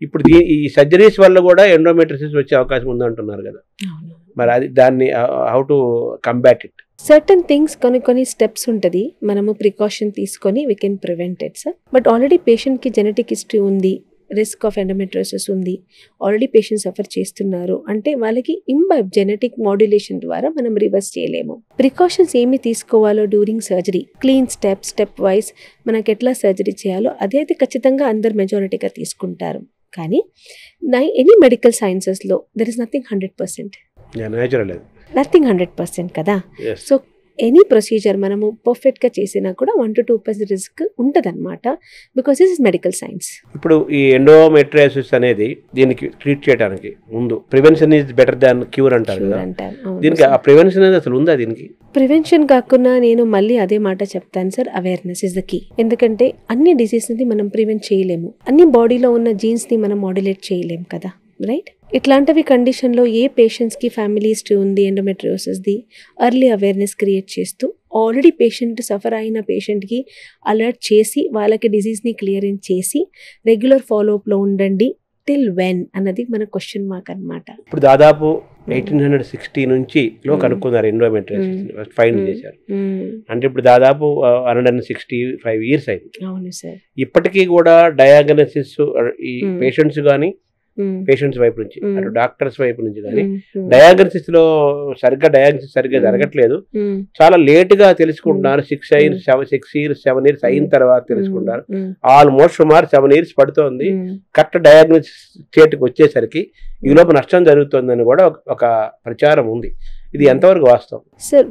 ఇప్పుడు ఈ సర్జరీస్ వల్ల కూడా ఎండోమెట్రియోసిస్ వచ్చే అవకాశం ఉందంటున్నారు కదా, మరి అది దాన్ని how to combat it? Certain things కొన్ని స్టెప్స్ ఉంటుంది, మనము ప్రికాషన్ తీసుకొని we can prevent it sir. But already పేషెంట్కి జెనెటిక్ హిస్టరీ ఉంది, రిస్క్ ఆఫ్ ఎండోమెట్రియోసిస్ ఉంది, ఆల్రెడీ పేషెంట్ సఫర్ చేస్తున్నారు అంటే వాళ్ళకి ఇంబైబ్ జెనెటిక్ మాడ్యులేషన్ ద్వారా మనం రివర్స్ చేయలేము. ప్రికాషన్స్ ఏమి తీసుకోవాలో during surgery, clean step wise మనకి ఎట్లా సర్జరీ చేయాలో అదే అయితే ఖచ్చితంగా అందరు మెజారిటీగా తీసుకుంటారు. కానీ ఎనీ మెడికల్ సైన్సెస్లో దెర్ ఇస్ నథింగ్ 100%. నథింగ్ 100% కదా. సో ఎనీ ప్రొసీజర్ మనము పర్ఫెక్ట్గా చేసినా కూడా 1 to 2% రిస్క్ ఉంటుంది అనమాట, because this is medical science. ఇప్పుడు ఈ ఎండోమెట్రియోసిస్ అనేది దీనికి ట్రీట్ చేయడానికి ముందు prevention is better than cure అంటారు కదా, దీనికి ఆ ప్రివెన్షన్ అనేది అసలు ఉందా? దీనికి ప్రివెన్షన్ కాకుండా నేను మళ్ళీ అదే మాట చెప్తాను sir, awareness is the key. ఎందుకంటే అన్ని డిసీజ్ని మనం ప్రివెంట్ చేయలేము, అన్ని బాడీలో ఉన్న జీన్స్ని మనం మాడ్యులేట్ చేయలేము కదా, రైట్? ఇట్లాంటివి కండిషన్లో ఏ పేషెంట్స్కి ఫ్యామిలీ హిస్టరీ ఉంది ఎండోమెట్రియోసిస్ది, ఎర్లీ అవేర్నెస్ క్రియేట్ చేస్తూ ఆల్రెడీ పేషెంట్ సఫర్ అయిన పేషెంట్కి అలర్ట్ చేసి వాళ్ళకి డిజీజ్ని క్లియరెన్స్ చేసి రెగ్యులర్ ఫాలోఅప్లో ఉండండి. టిల్ వెన్ అన్నది మన క్వశ్చన్ మార్క్ అనమాట. ఇప్పుడు దాదాపు 1860 నుంచి కనుక్కున్నారు ఎండోమెట్రియోసిస్, ఫైండ్ చేశారు అంటే ఇప్పుడు దాదాపు 165 years అయింది. అవును సార్. ఇప్పటికీ కూడా డయాగ్నోసిస్ ఈ పేషెంట్స్ కానీ పేషెంట్స్ వైపు నుంచి అటు డాక్టర్స్ వైపు నుంచి కానీ డయాగ్నోసిస్ లో డయాగ్నోసిస్ సరిగ్గా జరగట్లేదు, చాలా లేట్ గా తెలుసుకుంటున్నారు. 6 years 7 years అయిన తర్వాత తెలుసుకుంటారు. ఆల్మోస్ట్ సుమారు 7 years పడుతోంది కరెక్ట్ డయాగ్నోసిస్ స్టేట్కి వచ్చేసరికి. ఈ లోపు నష్టం జరుగుతుందని కూడా ఒక ప్రచారం ఉంది. ఇది ఎంతవరకు వాస్తవం? సార్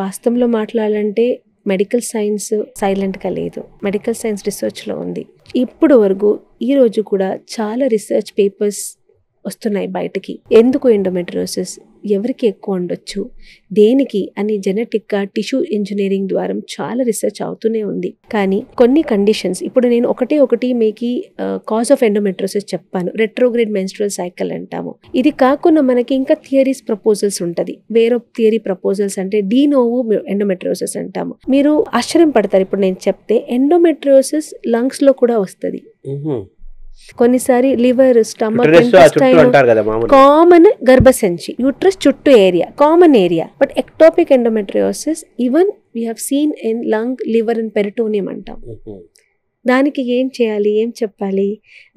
వాస్తవంలో మాట్లాడాలంటే మెడికల్ సైన్స్ సైలెంట్గా లేదు, మెడికల్ సైన్స్ రీసెర్చ్లో ఉంది. ఇప్పుడు వరకు ఈ రోజు కూడా చాలా రీసెర్చ్ పేపర్స్ వస్తున్నాయి బయటకి. ఎందుకు ఎండోమెట్రియోసిస్, ఎవరికి ఎక్కువ ఉండొచ్చు, దేనికి అని జెనెటిక్గా టిష్యూ ఇంజనీరింగ్ ద్వారా చాలా రీసెర్చ్ అవుతూనే ఉంది. కానీ కొన్ని కండిషన్స్, ఇప్పుడు నేను ఒకటి మీకు కాజ్ ఆఫ్ ఎండోమెట్రియోసిస్ చెప్పాను, రెట్రోగ్రేడ్ మెన్స్ట్రువల్ సైకిల్ అంటాము. ఇది కాకుండా మనకి ఇంకా థియరీస్ ప్రపోజల్స్ ఉంటుంది. వేరే థియరీ ప్రపోజల్స్ అంటే డీనోవో ఎండోమెట్రియోసిస్ అంటాము. మీరు ఆశ్చర్యం పడతారు ఇప్పుడు నేను చెప్తే, ఎండోమెట్రియోసిస్ లంగ్స్ లో కూడా వస్తుంది. కొన్నిసారి లివర్, స్టమక్, కామన్ గర్భసంచి, యూట్రస్ చుట్టూ area, common area. But ectopic endometriosis even we have seen in lung, liver and peritoneum అంటాం. దానికి ఏం చేయాలి, ఏం చెప్పాలి,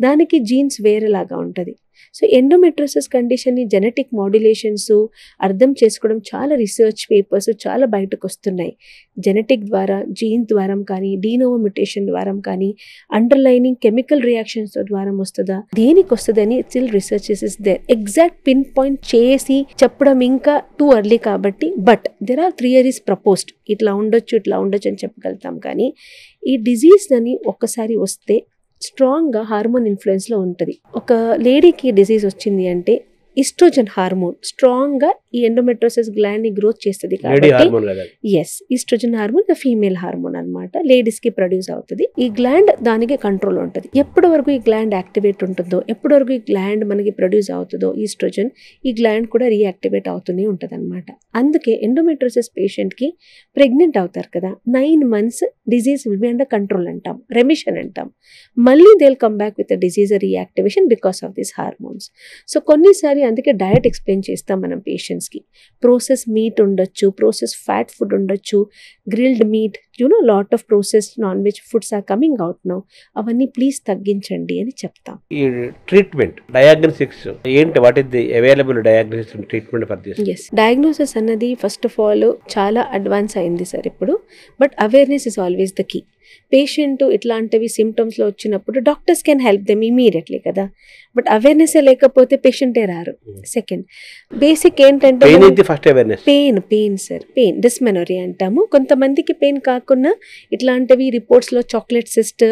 దానికి జీన్స్ వేరేలాగా ఉంటుంది. సో ఎండోమెట్రియోసిస్ కండిషన్ని జెనెటిక్ మాడ్యులేషన్స్ అర్థం చేసుకోవడం చాలా రీసెర్చ్ పేపర్స్ చాలా బయటకు వస్తున్నాయి. జెనెటిక్ ద్వారా, జీన్ ద్వారా కానీ, డీనోవో మ్యుటేషన్ ద్వారా కానీ, అండర్లైనింగ్ కెమికల్ రియాక్షన్స్ ద్వారా వస్తుందా, దేనికి వస్తుందని still research is there. Exact pinpoint చేసి చెప్పడం ఇంకా టూ ఎర్లీ కాబట్టి, but there are theories proposed, ఇట్లా ఉండొచ్చు అని చెప్పగలుగుతాం. కానీ ఈ డిజీజ్ అని ఒక్కసారి వస్తే స్ట్రాంగ్గా హార్మోన్ ఇన్ఫ్లుయెన్స్లో ఉంటుంది. ఒక లేడీకి డిజీజ్ వచ్చింది అంటే ఈస్ట్రోజన్ హార్మోన్ స్ట్రాంగ్ గా ఈ ఎండోమెట్రోసిస్ గ్లాండ్ ని గ్రోత్ చేస్తుంది లేడీ కాబట్టి హార్మోన్ కదా అది. Yes oestrogen hormone the female hormone అన్నమాట, లేడీస్ కి ప్రొడ్యూస్ అవుతుంది. ఈ గ్లాండ్ దానికి కంట్రోల్ ఉంటుంది. ఎప్పటి వరకు ఈ గ్లాండ్ యాక్టివేట్ ఉంటుందో, ఎప్పటి వరకు ఈ గ్లాండ్ మనకి ప్రొడ్యూస్ అవుతుందో ఈస్ట్రోజన్, ఈ గ్లాండ్ కూడా రీయాక్టివేట్ అవుతూనే ఉంటుంది అనమాట. అందుకే ఎండోమెట్రోసిస్ పేషెంట్ కి ప్రెగ్నెంట్ అవుతారు కదా, 9 months disease will be under control అంటాం, రెమిషన్ అంటాం. మళ్ళీ they will come back with disease reactivation because of this hormones. So కొన్నిసారి అందుకే డయట్ ఎక్స్ప్లెయిన్ చేస్తాం మనం పేషెంట్స్కి. ప్రోసెస్ మీట్ ఉండొచ్చు, ప్రోసెస్ ఫ్యాట్ ఫుడ్ ఉండొచ్చు, grilled meat, lot of process non veg foods are coming out now, అవన్నీ ప్లీజ్ తగ్గించండి అని చెప్తాం. ఈ ట్రీట్మెంట్ డయాగ్నోసిక్స్ ఏంటి, what is the available diagnosis treatment for this? Yes, diagnosis అన్నది ఫస్ట్ ఆఫ్ ఆల్ చాలా అడ్వాన్స్ అయింది సార్ ఇప్పుడు, but awareness is always the key. Patient ఇట్లాంటివి సిమ్టమ్స్లో వచ్చినప్పుడు doctors can help them immediately కదా, బట్ అవేర్నెస్ లేకపోతే పేషెంటే రారు. సెకండ్ బేసిక్ ఏంటంటే పెయిన్ సార్, పెయిన్ డిస్మెనోరియా అంటాము. కొంతమందికి పెయిన్ కాకుండా ఇట్లాంటివి రిపోర్ట్స్లో చాక్లెట్ సిస్ట్,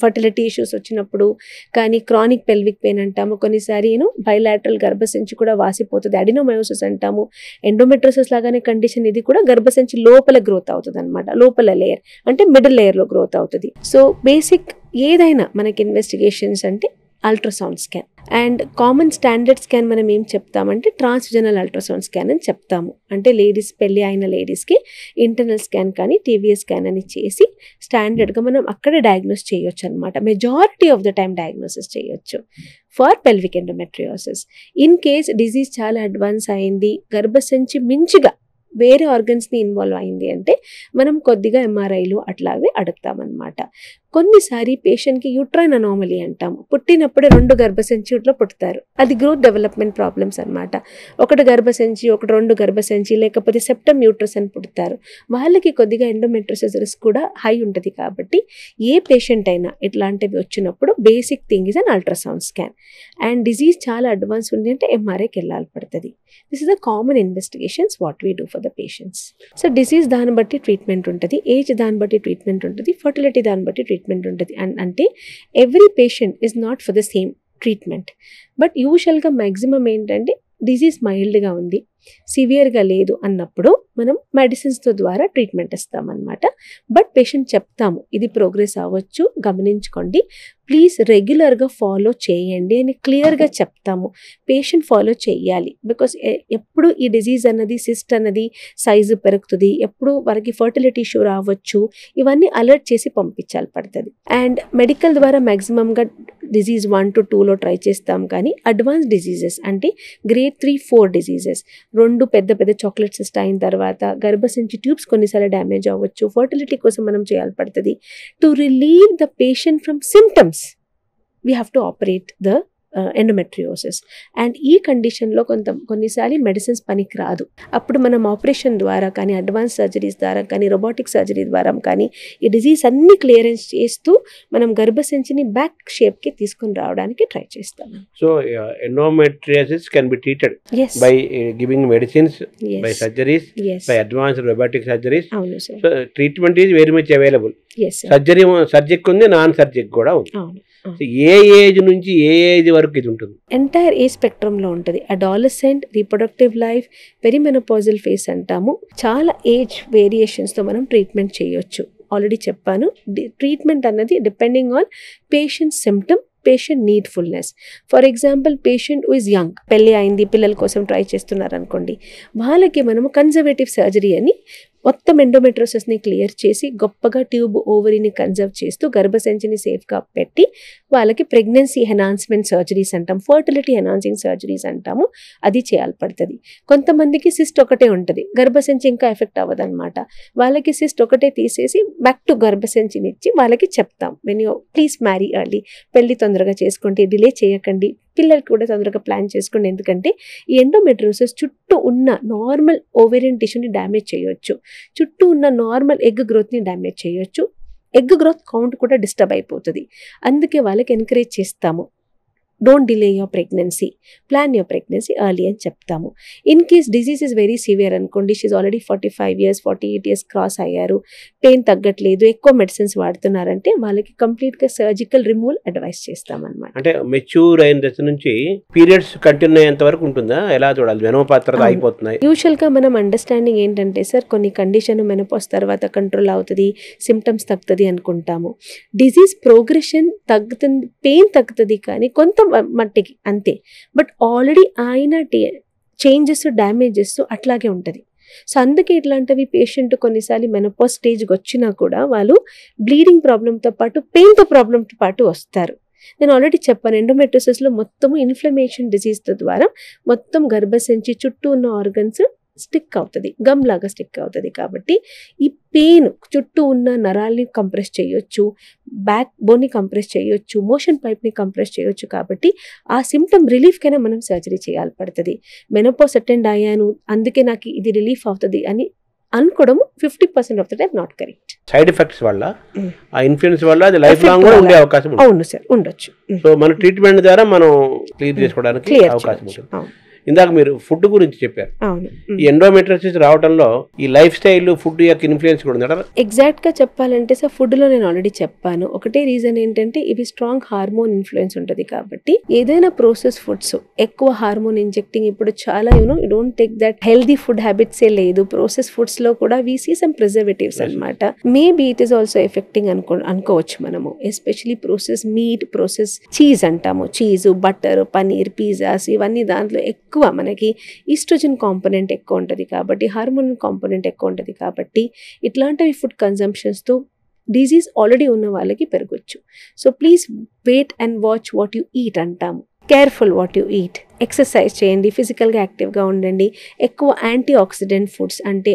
ఫర్టిలిటీ ఇష్యూస్ వచ్చినప్పుడు, కానీ క్రానిక్ పెల్విక్ పెయిన్ అంటాము, కొన్నిసారి బైలాటరల్ గర్భసంచి కూడా వాసిపోతుంది, అడినోమయోసిస్ అంటాము. ఎండోమెట్రోసిస్ లాగానే కండిషన్ ఇది కూడా గర్భసంచి లోపల గ్రోత్ అవుతుంది అనమాట, లోపల లేయర్ అంటే మిడిల్ లేయర్లో గ్రోత్ అవుతుంది. సో బేసిక్ ఏదైనా మనకి ఇన్వెస్టిగేషన్స్ అంటే ultrasound scan and common standard scan మనం ఏం చెప్తామంటే ట్రాన్స్జనల్ అల్ట్రాసౌండ్ స్కాన్ అని చెప్తాము. అంటే లేడీస్, పెళ్ళి అయిన లేడీస్కి ఇంటర్నల్ స్కాన్ కానీ టీవీఎస్ స్కాన్ అని చేసి స్టాండర్డ్గా మనం అక్కడే డయాగ్నోస్ చేయొచ్చు అనమాట. Majority of the time diagnosis చేయొచ్చు for pelvic endometriosis. In case disease చాలా అడ్వాన్స్ అయింది, గర్భసంచి మించిగా వేరే ఆర్గన్స్ని ఇన్వాల్వ్ అయింది అంటే మనం కొద్దిగా ఎంఆర్ఐలు అట్లాగే అడుగుతామన్నమాట. కొన్నిసారి పేషెంట్కి యూట్రైన్ అనామలీ అంటాము, పుట్టినప్పుడే 2 గర్భసంచిలో పుడతారు, అది గ్రోత్ డెవలప్మెంట్ ప్రాబ్లమ్స్ అనమాట. ఒకటి గర్భసంచి, 2 గర్భసంచి, లేకపోతే సెప్టమ్ యూట్రస్ అని పుడతారు, వాళ్ళకి కొద్దిగా ఎండోమెట్రోసిస్ రిస్క్ కూడా హై ఉంటుంది. కాబట్టి ఏ పేషెంట్ అయినా ఇట్లాంటివి వచ్చినప్పుడు basic thing is an ultrasound scan. And disease చాలా అడ్వాన్స్ ఉంది అంటే ఎంఆర్ఐకి వెళ్ళాలి పడుతుంది. This is the common investigations what we do for the patients. So disease దాన్ని బట్టి ట్రీట్మెంట్ ఉంటుంది, ఏజ్ దాన్ని బట్టి ట్రీట్మెంట్ ఉంటుంది, ఫర్టిలిటీ దాన్ని బట్టి ట్రీట్మెంట్ ఉంటుంది. అంటే every patient is not for the same treatment. But యూజువల్గా మ్యాక్సిమం ఏంటంటే డిజీజ్ మైల్డ్గా ఉంది, సివియర్గా లేదు అన్నప్పుడు మనం మెడిసిన్స్తో ద్వారా ట్రీట్మెంట్ ఇస్తామన్నమాట. బట్ పేషెంట్ చెప్తాము ఇది ప్రోగ్రెస్ అవ్వచ్చు, గమనించుకోండి, ప్లీజ్ రెగ్యులర్గా ఫాలో చేయండి అని క్లియర్గా చెప్తాము. పేషెంట్ ఫాలో చేయాలి, బికాస్ ఎప్పుడు ఈ డిజీజ్ అన్నది, సిస్ట్ అన్నది సైజు పెరుగుతుంది, ఎప్పుడు వారికి ఫర్టిలిటీ ఇష్యూ రావచ్చు, ఇవన్నీ అలర్ట్ చేసి పంపించాలి పడుతుంది. అండ్ మెడికల్ ద్వారా మ్యాక్సిమంగా డిజీజ్ 1 to 2లో ట్రై చేస్తాం, కానీ అడ్వాన్స్ డిజీజెస్ అంటే గ్రేడ్ 3, 4 డిజీజెస్, 2 పెద్ద పెద్ద చాక్లెట్ సిస్ట్ అయిన తర్వాత గర్భసంచి ట్యూబ్స్ కొన్నిసార్లు డ్యామేజ్ అవ్వచ్చు, ఫర్టిలిటీ కోసం మనం చేయాలి పడుతుంది. To relieve the patient from symptoms we have to operate the endometriosis. And ఈ కండిషన్లో కొన్నిసార్లు మెడిసిన్స్ పనికి రాదు, అప్పుడు మనం ఆపరేషన్ ద్వారా కానీ, అడ్వాన్స్ సర్జరీస్ ద్వారా కానీ, రోబోటిక్ సర్జరీ ద్వారా కానీ ఈ డిజీజ్ అన్ని క్లియరెన్స్ చేస్తూ మనం గర్భసంచిని బ్యాక్ షేప్కి తీసుకుని రావడానికి ట్రై చేస్తాం. So endometriosis can be treated by giving medicines, by surgeries, by advanced robotic surgeries. అవును sir. So treatment is very much available. Surgery ఉంది, నాన్ సర్జరీ కూడా ఉంది. ఏ ఏజ్ నుంచి ఏ ఏజ్ వరకు ఇది ఉంటుంది? ఎంటైర్ ఏజ్ స్పెక్ట్రమ్లో ఉంటుంది. Adolescent, reproductive life, perimenopausal face అంటాము. చాలా ఏజ్ వేరియేషన్స్తో మనం ట్రీట్మెంట్ చేయొచ్చు. ఆల్రెడీ చెప్పాను, ట్రీట్మెంట్ అన్నది depending on patient symptom, patient needfulness. For example patient who is young, పెళ్ళి అయింది, పిల్లల కోసం ట్రై చేస్తున్నారు అనుకోండి, వాళ్ళకి మనము కన్జర్వేటివ్ సర్జరీ అని మొత్తం ఎండోమెట్రోసిస్ని క్లియర్ చేసి గొప్పగా ట్యూబ్ ఓవరీని కన్జర్వ్ చేస్తూ గర్భసంచిని సేఫ్గా పెట్టి వాళ్ళకి ప్రెగ్నెన్సీ ఎన్హాన్స్మెంట్ సర్జరీస్ అంటాం, ఫర్టిలిటీ ఎన్హాన్సింగ్ సర్జరీస్ అంటాము, అది చేయాలి పడుతుంది. కొంతమందికి సిస్ట్ ఒకటే ఉంటుంది, గర్భసంచి ఇంకా ఎఫెక్ట్ అవ్వదు అనమాట, వాళ్ళకి సిస్ట్ ఒకటే తీసేసి బ్యాక్ టు గర్భసంచిని ఇచ్చి వాళ్ళకి చెప్తాం, when you please marry early, పెళ్ళి తొందరగా చేసుకోండి, డిలే చేయకండి, పిల్లలకి కూడా తొందరగా ప్లాన్ చేసుకోండి. ఎందుకంటే ఈ ఎండోమెట్రోసిస్ చుట్టూ ఉన్న నార్మల్ ఓవేరియన్ టిష్యూని డ్యామేజ్ చేయొచ్చు, చుట్టూ ఉన్న నార్మల్ ఎగ్ గ్రోత్ని డ్యామేజ్ చేయొచ్చు, ఎగ్ గ్రోత్ కౌంట్ కూడా డిస్టర్బ్ అయిపోతుంది. అందుకే వాళ్ళకి ఎంకరేజ్ చేస్తాము, don't delay your pregnancy, plan your pregnancy early అని చెప్తాము. In case disease is very severe అనుకోండి, she already 45 years 48 years cross అయ్యారు, పెయిన్ తగ్గట్లేదు, ఎక్కువ మెడిసిన్స్ వాడుతున్నారంటే వాళ్ళకి కంప్లీట్గా సర్జికల్ రిమూవల్ అడ్వైస్ చేస్తామన్నమాట. అంటే మెచ్యూర్ అయిన దశ నుంచి పీరియడ్స్ కంటిన్యూ అయ్యేంత వరకు ఉంటుందా? ఎలా చూడాలి? మెనోపాత్ర అయిపోతున్నాయి. యూజువల్గా మనం అండర్స్టాండింగ్ ఏంటంటే సార్, కొన్ని కండిషన్ మెనోపాజ్ తర్వాత కంట్రోల్ అవుతుంది, సిమ్టమ్స్ తగ్గుతుంది అనుకుంటాము. డిజీజ్ ప్రోగ్రెషన్ తగ్గుతుంది, పెయిన్ తగ్గుతుంది కానీ కొంత మట్టికి అంతే. బట్ ఆల్రెడీ అయిన చేంజెస్ డ్యామేజెస్ అట్లాగే ఉంటుంది. సో అందుకే ఇట్లాంటివి పేషెంట్ కొన్నిసార్లు మెనోపాజ్ స్టేజ్కి వచ్చినా కూడా వాళ్ళు బ్లీడింగ్ ప్రాబ్లంతో పాటు పెయిన్తో ప్రాబ్లంతో పాటు వస్తారు. నేను ఆల్రెడీ చెప్పాను, ఎండోమెట్రియోసిస్లో మొత్తము ఇన్ఫ్లమేషన్ డిజీజ్ ద్వారా మొత్తం గర్భసంచి చుట్టూ ఉన్న ఆర్గన్స్ స్టిక్ అవుతుంది, గమ్ లాగా స్టిక్ అవుతుంది. కాబట్టి ఈ పెయిన్ చుట్టూ ఉన్న నరాల్ని కంప్రెస్ చేయొచ్చు, బ్యాక్ బోన్ని కంప్రెస్ చేయొచ్చు, మోషన్ పైప్ని కంప్రెస్ చేయొచ్చు. కాబట్టి ఆ సిమ్టమ్ రిలీఫ్కైనా మనం సర్జరీ చేయాలి పడుతుంది. మెనోపాజ్ అటెండ్ అయ్యాను అందుకే నాకు ఇది రిలీఫ్ అవుతుంది అని అనుకోవడం 50% of the time not correct. Side effects వల్ల, ఆ ఇన్ఫ్లుయెన్స్ వల్ల అది లైఫ్ లాంగ్ కూడా ఉండే అవకాశం ఉంది. అవును సార్, ఉండొచ్చు. సో మన ట్రీట్మెంట్ ద్వారా మనం క్లియర్ చేసుకోవడానికి అవకాశం ఉంటుంది. ఇందాక మీరు ఫుడ్ గురించి చెప్పారు. అవును, ఈ ఎండోమెట్రియోసిస్ రావడంలో ఈ లైఫ్ స్టైల్, ఫుడ్ యొక్క ఇన్ఫ్లుయెన్స్ కూడా ఉందా? ఎగ్జాక్ట్ గా చెప్పాలంటే సార్, ఫుడ్ లో నేను ఆల్రెడీ చెప్పాను. ఒకటే రీజన్ ఏంటంటే ఇవి స్ట్రాంగ్ హార్మోన్ ఇన్ఫ్లుయెన్స్ ఉంటుంది. కాబట్టి ఏదైనా ప్రోసెస్ ఫుడ్స్ ఎక్కువ హార్మోన్ ఇంజెక్టింగ్ ఇప్పుడు చాలా you don't take that healthy food habits ఏ లేదు. ప్రోసెస్ ఫుడ్స్ లో కూడా వి సీ సమ్ ప్రిజర్వేటివ్స్ అనమాట. Maybe it is also affecting అనుకోవచ్చు మనము. Especially process meat, process cheese అంటాము, చీజ్, బటర్, పనీర్, పిజ్జాస్, ఇవన్నీ దాంట్లో ఎక్కువ మనకి ఈస్ట్రోజన్ కాంపోనెంట్ ఎక్కువ ఉంటుంది. కాబట్టి హార్మోన్ కాంపోనెంట్ ఎక్కువ ఉంటుంది. కాబట్టి ఇట్లాంటివి ఫుడ్ కన్జంప్షన్స్తో డిజీజ్ ఆల్రెడీ ఉన్న వాళ్ళకి పెరగచ్చు. So please wait and watch what you eat అంటాము. Careful what you eat. Exercise చేయండి, ఫిజికల్గా యాక్టివ్గా ఉండండి. ఎక్కువ యాంటీ ఆక్సిడెంట్ ఫుడ్స్ అంటే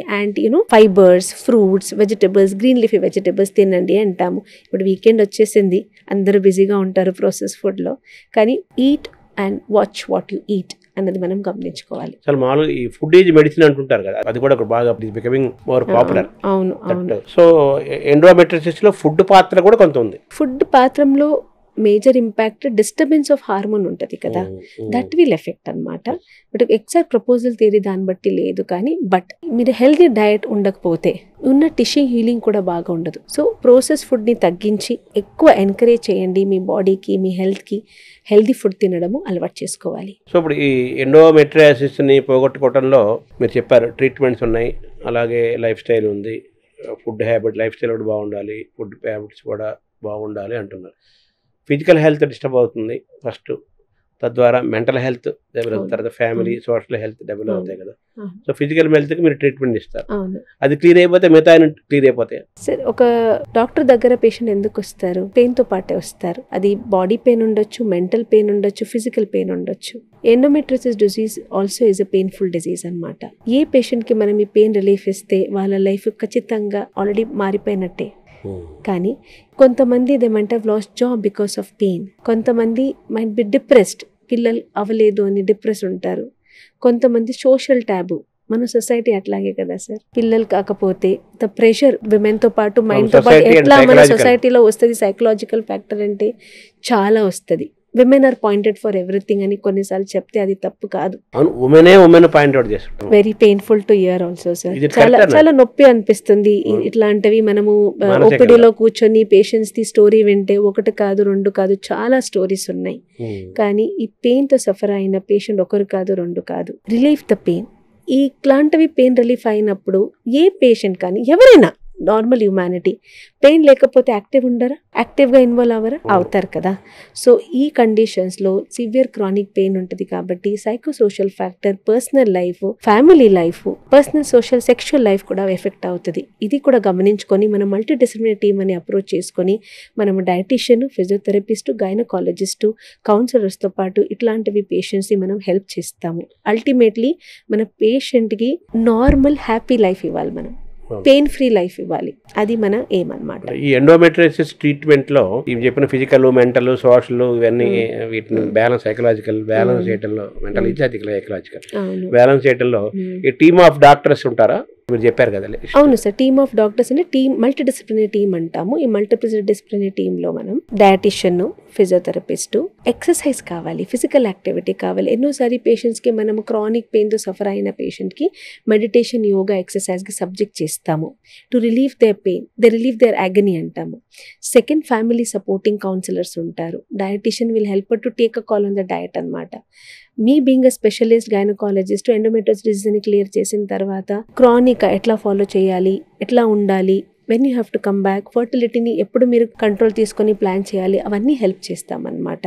fibres, fruits, vegetables, green leafy vegetables తినండి అంటాము. ఇప్పుడు వీకెండ్ వచ్చేసింది, అందరూ బిజీగా ఉంటారు ప్రాసెస్ ఫుడ్లో. కానీ eat and watch what you eat అన్నది మనం గమనించుకోవాలి. అసలు మామూలుగా ఈ ఫుడ్ ఈజ్ మెడిసిన్ అంటుంటారు కదా, అది కూడా బాగా బికమింగ్ మోర్ పాపులర్. అవును, అవును. సో ఎండోమెట్రియోసిస్ లో ఫుడ్ పాత్ర కూడా కొంత ఉంది. ఫుడ్ పాత్రంలో major impact disturbance of hormone ఉంటుంది కదా, దట్ విల్ ఎఫెక్ట్ అనమాట. బట్ ఎగ్జాక్ట్ ప్రపోజల్ థియరీ దాన్ని బట్టి లేదు. కానీ బట్ మీరు హెల్తీ డయట్ ఉండకపోతే ఉన్న టిష్యూ హీలింగ్ కూడా బాగా ఉండదు. సో ప్రాసెస్ ఫుడ్ని తగ్గించి ఎక్కువ ఎంకరేజ్ చేయండి. మీ బాడీకి, మీ హెల్త్కి హెల్తీ ఫుడ్ తినడము అలవాటు చేసుకోవాలి. సో ఇప్పుడు ఈ ఎండోమెట్రియోసిస్ని పోగొట్టుకోవడంలో మీరు చెప్పారు ట్రీట్మెంట్స్ ఉన్నాయి, అలాగే లైఫ్ స్టైల్ ఉంది, ఫుడ్ హ్యాబిట్, లైఫ్ స్టైల్ కూడా బాగుండాలి, ఫుడ్ హ్యాబిట్స్ కూడా బాగుండాలి అంటున్నారు. ఫిజికల్ హెల్త్ డిస్టర్బ్ అవుతుంది ఫస్ట్, తద్వారా మెంటల్ హెల్త్ డెవలప్ అవుతుంది, తర్వాత ఫ్యామిలీ, సోషల్ హెల్త్ డెవలప్ అవుతాయి కదా. సో ఫిజికల్ హెల్త్కి మీరు ట్రీట్మెంట్ ఇస్తారు, అది క్లియర్ అయిపోతే మిగతా క్లియర్ అయిపోతాయి. సార్, ఒక డాక్టర్ దగ్గర పేషెంట్ ఎందుకు వస్తారు? పెయిన్తో పాటే వస్తారు. అది బాడీ పెయిన్ ఉండొచ్చు, మెంటల్ పెయిన్ ఉండొచ్చు, ఫిజికల్ పెయిన్ ఉండొచ్చు. Endometriosis disease also is a painful disease అనమాట. ఏ పేషెంట్కి మనం ఈ పెయిన్ రిలీఫ్ ఇస్తే వాళ్ళ లైఫ్ ఖచ్చితంగా ఆల్రెడీ మారిపోయినట్టే. కానీ కొంతమంది they might have lost job because of pain. కొంతమంది మైట్ బి డిప్రెస్డ్, పిల్లలు అవ్వలేదు అని డిప్రెస్ ఉంటారు. కొంతమంది సోషల్ ట్యాబు, మన సొసైటీ అట్లాగే కదా సార్, పిల్లలు కాకపోతే ద ప్రెషర్ విమెన్తో పాటు మైండ్తో పాటు ఎట్లా మన సొసైటీలో వస్తుంది. సైకలాజికల్ ఫ్యాక్టర్ అంటే చాలా వస్తుంది. Women are pointed for everything అని కొన్నిసార్లు చెప్తే అది తప్పు కాదు. Very painful to hear also sir. చాలా నొప్పి అనిపిస్తుంది ఇట్లాంటివి. మనము ఓపీడీలో కూర్చొని పేషెంట్స్ ది స్టోరీ వింటే ఒకటి కాదు, రెండు కాదు, చాలా స్టోరీస్ ఉన్నాయి. కానీ ఈ పెయిన్ తో సఫర్ అయిన పేషెంట్ ఒకరు కాదు, రెండు కాదు. Relief the pain. ఇట్లాంటివి పెయిన్ రిలీఫ్ అయినప్పుడు ఏ పేషెంట్ కానీ ఎవరైనా నార్మల్ హ్యూమానిటీ పెయిన్ లేకపోతే యాక్టివ్ ఉండరా? యాక్టివ్గా ఇన్వాల్వ్ అవ్వరా? అవుతారు కదా. సో ఈ కండిషన్స్లో సివియర్ క్రానిక్ పెయిన్ ఉంటుంది. కాబట్టి psycho social factor, personal life, family life, personal social sexual life కూడా ఎఫెక్ట్ అవుతుంది. ఇది కూడా గమనించుకొని మనం మల్టీడిసిప్లినరీ టీమ్ అని అప్రోచ్ చేసుకొని మనము డైటీషియన్, ఫిజియోథెరపిస్టు, గైనకాలజిస్టు, కౌన్సిలర్స్తో పాటు ఇట్లాంటివి పేషెంట్స్ని మనం హెల్ప్ చేస్తాము. అల్టిమేట్లీ మన పేషెంట్కి నార్మల్ హ్యాపీ లైఫ్ ఇవ్వాలి, మనం పెయిన్ ఫ్రీ లైఫ్ ఇవ్వాలి. అది మన ఎయిమ్ అన్నమాట. ఈ ఎండోమెట్రియోసిస్ ట్రీట్మెంట్ లో ఇవి చెప్పిన ఫిజికల్, మెంటల్, సోషల్ ఇవన్నీ వీటిని బ్యాలెన్స్, సైకలాజికల్ బ్యాలెన్స్ చేయడంలో, మెంటల్ సైకలాజికల్ బ్యాలెన్స్ చేయడంలో ఈ టీమ్ ఆఫ్ డాక్టర్స్ ఉంటారా? మీరు చెప్పారు కదా. అవును సార్, టీమ్ ఆఫ్ డాక్టర్స్ అంటే టీమ్, మల్టీడిసిప్లినరీ టీమ్ అంటాము. ఈ మల్టీడిసిప్లినరీ టీంలో మనం డయాటిషియన్, ఫిజియోథెరపిస్టు, ఎక్సర్సైజ్ కావాలి, ఫిజికల్ యాక్టివిటీ కావాలి. ఎన్నోసారి పేషెంట్స్కి మనము క్రానిక్ పెయిన్తో సఫర్ అయిన పేషెంట్కి మెడిటేషన్, యోగా, ఎక్సర్సైజ్కి సబ్జెక్ట్ చేస్తాము to relieve their pain, relieve their agony అంటాము. సెకండ్, ఫ్యామిలీ సపోర్టింగ్ కౌన్సిలర్స్ ఉంటారు. Dietitian will help to take a call on the diet అనమాట. మీ being a specialist gynaecologist endometriosis డిసీజ్ని క్లియర్ చేసిన తర్వాత క్రానిక్ ఎట్లా ఫాలో చేయాలి, ఎట్లా ఉండాలి, when you have to come back, ఫర్టిలిటీని ఎప్పుడు మీరు కంట్రోల్ తీసుకొని ప్లాన్ చేయాలి, అవన్నీ హెల్ప్ చేస్తామన్నమాట.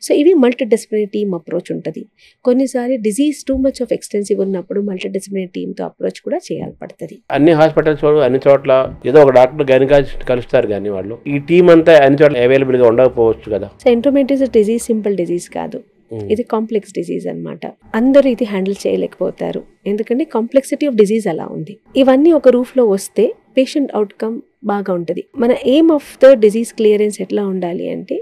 సో ఇవి మల్టీడిసిప్లినరీ టీమ్ అప్రోచ్ ఉంటుంది. కొన్నిసారి disease too much of extensive ఉన్నప్పుడు మల్టీడిసిప్లినరీ టీమ్తో అప్రోచ్ కూడా చేయాలి పడుతుంది. అన్ని హాస్పిటల్స్ అన్ని చోట్ల ఏదో ఒక డాక్టర్ గైనకాలజిస్ట్ కలుస్తారు, కానీ వాళ్ళు ఈ టీం అంతా అన్ని చోట్ల అవైలబుల్గా ఉండకపోవచ్చు కదా. So endometriosis disease simple disease కాదు, ఇది కాంప్లెక్స్ డిజీజ్ అనమాట. అందరూ ఇది హ్యాండిల్ చేయలేకపోతారు, ఎందుకంటే కాంప్లెక్సిటీ ఆఫ్ డిజీజ్ అలా ఉంది. ఇవన్నీ ఒక రూఫ్లో వస్తే పేషెంట్ అవుట్కమ్ బాగా ఉంటుంది. మన aim of the disease clearance ఎట్లా ఉండాలి అంటే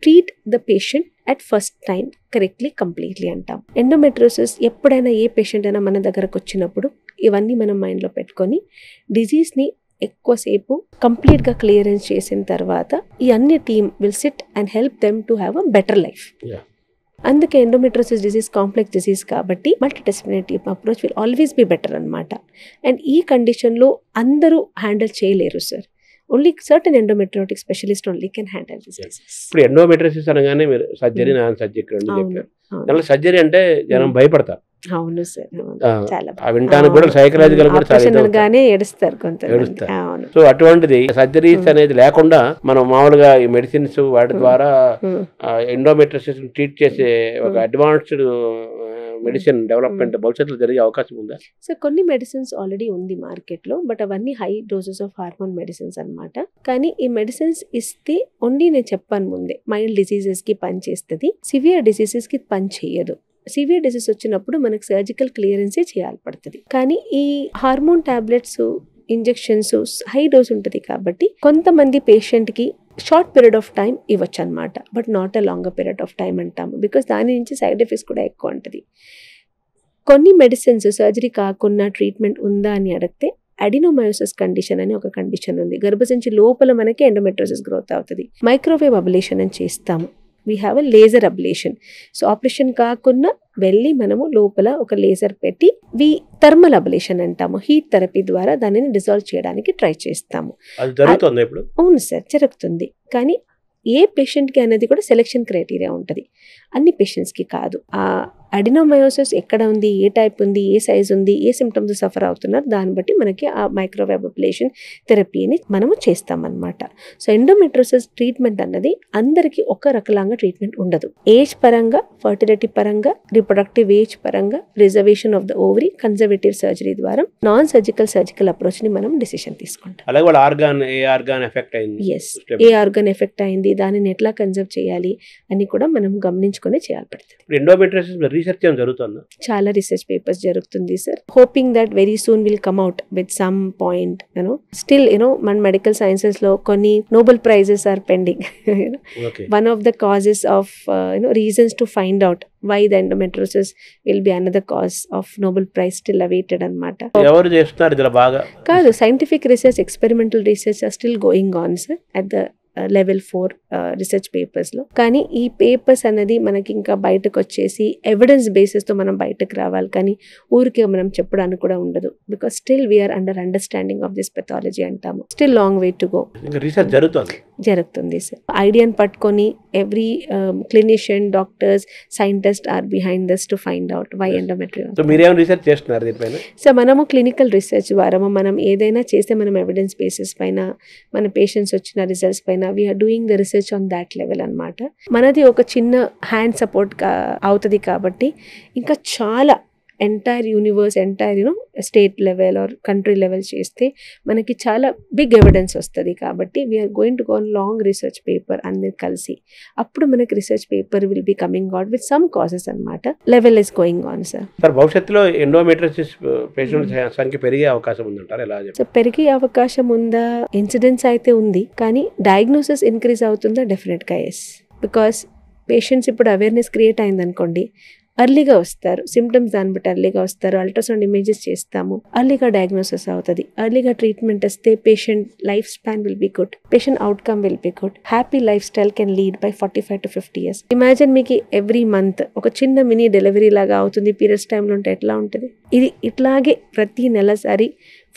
treat the patient at first time correctly, completely అంటాం. ఎండోమెట్రియోసిస్ ఎప్పుడైనా ఏ పేషెంట్ అయినా మన దగ్గరకు వచ్చినప్పుడు ఇవన్నీ మనం మైండ్లో పెట్టుకొని డిజీజ్ని ఎక్కువసేపు కంప్లీట్గా క్లియరెన్స్ చేసిన తర్వాత ఈ అన్ని team will SIT and help them to have a better life. అందుకే ఎండోమెట్రియోసిస్ డిసీజ్ కాంప్లెక్స్ డిసీజ్ కాబట్టి multidisciplinary approach will always be better అనమాట. అండ్ ఈ కండిషన్లో అందరూ హ్యాండిల్ చేయలేరు sir. Only certain endometriotic specialist only can handle this disease. ఇప్పుడు ఎండోమెట్రియోసిస్ అనగానే మీరు సర్జరీ, నాన్ సర్జరీ రెండు చెప్పారు. దాంట్లో సర్జరీ అంటే జనం భయపడతారు. అవును సార్, చాలా వినటానికి కూడా సైకలాజికల్ కూడా ఏడుస్తారు కొంత. సో అటువంటిది సర్జరీస్ అనేది లేకుండా మనం మామూలుగా ఈ మెడిసిన్స్ వాటి ద్వారా ఎండోమెట్రియోసిస్ ట్రీట్ చేసే ఒక అడ్వాన్స్డ్ మెడిసిన్ డెవలప్మెంట్ భవిష్యత్తులో జరిగే అవకాశం ఉందా? సో కొన్ని మెడిసిన్స్ ఆల్రెడీ ఉంది మార్కెట్లో, బట్ అవన్నీ high doses of hormone medicines అనమాట. కానీ ఈ మెడిసిన్స్ ఇస్తే ఓన్లీ నేను చెప్పాను ముందే మైల్డ్ డిసీజెస్కి పనిచేస్తుంది, సివియర్ డిసీజెస్కి పని చేయదు. సివియర్ డిసీజ్ వచ్చినప్పుడు మనకు సర్జికల్ క్లియరెన్సే చేయాలి పడుతుంది. కానీ ఈ hormone tablets, injections high dose ఉంటుంది కాబట్టి కొంతమంది పేషెంట్కి షార్ట్ పీరియడ్ ఆఫ్ టైం ఇవ్వచ్చు అనమాట, but not a longer period of time అంటాము. బికాస్ దాని నుంచి సైడ్ ఎఫెక్ట్స్ కూడా ఎక్కువ ఉంటుంది. కొన్ని మెడిసిన్స్ సర్జరీ కాకుండా ట్రీట్మెంట్ ఉందా అని అడిగితే అడినోమయోసిస్ కండిషన్ అని ఒక కండిషన్ ఉంది. గర్భసంచి లోపల మనకి ఎండోమెట్రియోసిస్ గ్రోత్ అవుతుంది. మైక్రోవేవ్ అబ్లేషన్ అని చేస్తాము. We have a laser ablation. So operation కాకుండా వెళ్ళి మనము లోపల ఒక లేజర్ పెట్టి థర్మల్ అబ్లేషన్ అంటాము. హీట్ థెరపీ ద్వారా దానిని డిజాల్వ్ చేయడానికి ట్రై చేస్తాము. అవును సార్, జరుగుతుంది. కానీ ఏ పేషెంట్కి అనేది కూడా సెలెక్షన్ క్రైటీరియా ఉంటుంది, అన్ని పేషెంట్స్కి కాదు. ఆ అడినోమయోసిస్ ఎక్కడ ఉంది, ఏ టైప్ ఉంది, ఏ సైజ్ ఉంది, ఏ సిమ్టమ్స్ సఫర్ అవుతున్నారు, దాన్ని బట్టి మనకి ఆ మైక్రోవేవ్ అబ్లేషన్ థెరపీని మనము చేస్తామన్నమాట. సో ఎండోమెట్రియోసిస్ ట్రీట్మెంట్ అన్నది అందరికీ ఒక రకంగా ట్రీట్మెంట్ ఉండదు. ఏజ్ పరంగా, ఫర్టిలిటీ పరంగా, రిప్రొడక్టివ్ ఏజ్ పరంగా, reservation of the ovary, conservative surgery ద్వారా నాన్ సర్జికల్ అప్రోచ్ని మనం డిసిషన్ తీసుకుంటాం. ఏ ఆర్గాన్ ఎఫెక్ట్ అయింది, దానిని ఎట్లా కన్జర్వ్ చేయాలి అని కూడా మనం గమనించుకొని చేయాలి పడుతుంది. ఎండోమెట్రియోసిస్ రీసెర్చ్ జరుగుతుందా? చాలా రీసెర్చ్ పేపర్స్ జరుగుతుంది sir. Hoping that very soon will come out with some point. Still మన మెడికల్ సైన్సెస్ లో కొన్ని Nobel prizes are pending. One of the causes of reasons to find out why the endometriosis will be another cause of Nobel Prize still awaited అనమాట. ఎవరు చేస్తున్నారు ఇలా బాగా? కాదు, scientific research, experimental research are still going on sir at the level 4 research పేపర్స్లో. కానీ ఈ పేపర్స్ అనేది మనకి ఇంకా బయటకు వచ్చేసి ఎవిడెన్స్ బేసిస్తో మనం బయటకు రావాలి, కానీ ఊరికే మనం చెప్పడానికి కూడా ఉండదు. Because still we are understanding of this pathology అంటాము. Still long way to go. Research జరుగుతుంది సార్. ఐడియాని పట్టుకొని every clinician, doctors, scientist are behind this to find out why endometriosis. So మీరేం రీసెర్చ్ చేస్తున్నారు దీనిపైన? సో మనము క్లినికల్ రీసెర్చ్ ద్వారా మనం ఏదైనా చేస్తే మనం ఎవిడెన్స్ బేసిస్ పైన, మన పేషెంట్స్ వచ్చిన రిజల్ట్స్ పైన we are doing the research on that level అనమాట. మనది ఒక చిన్న హ్యాండ్ సపోర్ట్ అవుతుంది కాబట్టి ఇంకా చాలా entire universe, entire state level or country level చేస్తే మనకి చాలా బిగ్ ఎవిడెన్స్ వస్తుంది. కాబట్టి we are going to go on long research paper అందరు కలిసి. అప్పుడు మనకి research paper will be coming out with some causes అనమాట. Level is going on sir. భవిష్యత్తులో ఎండోమెట్రియోసిస్ పేషెంట్స్ సంఖ్య పెరిగే అవకాశం ఉందంటారు? ఎలా సో పెరిగే అవకాశం ఉందా? ఇన్సిడెన్స్ అయితే ఉంది, కానీ డయాగ్నోసిస్ ఇంక్రీజ్ అవుతుందా? డెఫినెట్గా ఎస్. బికాస్ పేషెంట్స్ ఇప్పుడు అవేర్నెస్ క్రియేట్ అయిందనుకోండి, అర్లీగా వస్తారు, సిమ్టమ్స్ దాన్ని బట్టి అర్లీగా వస్తారు, అల్ట్రాసౌండ్ ఇమేజెస్ చేస్తాము, అర్లీగా డయాగ్నోసిస్ అవుతుంది, అర్లీగా ట్రీట్మెంట్ వస్తే patient life span will be good, patient outcome will be good, happy life style can lead by 45 to 50 years. Imagine మీకు ఎవ్రీ మంత్ ఒక చిన్న మినీ డెలివరీ లాగా అవుతుంది, పీరియడ్స్ టైంలో ఉంటే ఎట్లా ఉంటుంది? ఇది ఇట్లాగే ప్రతి నెలసారి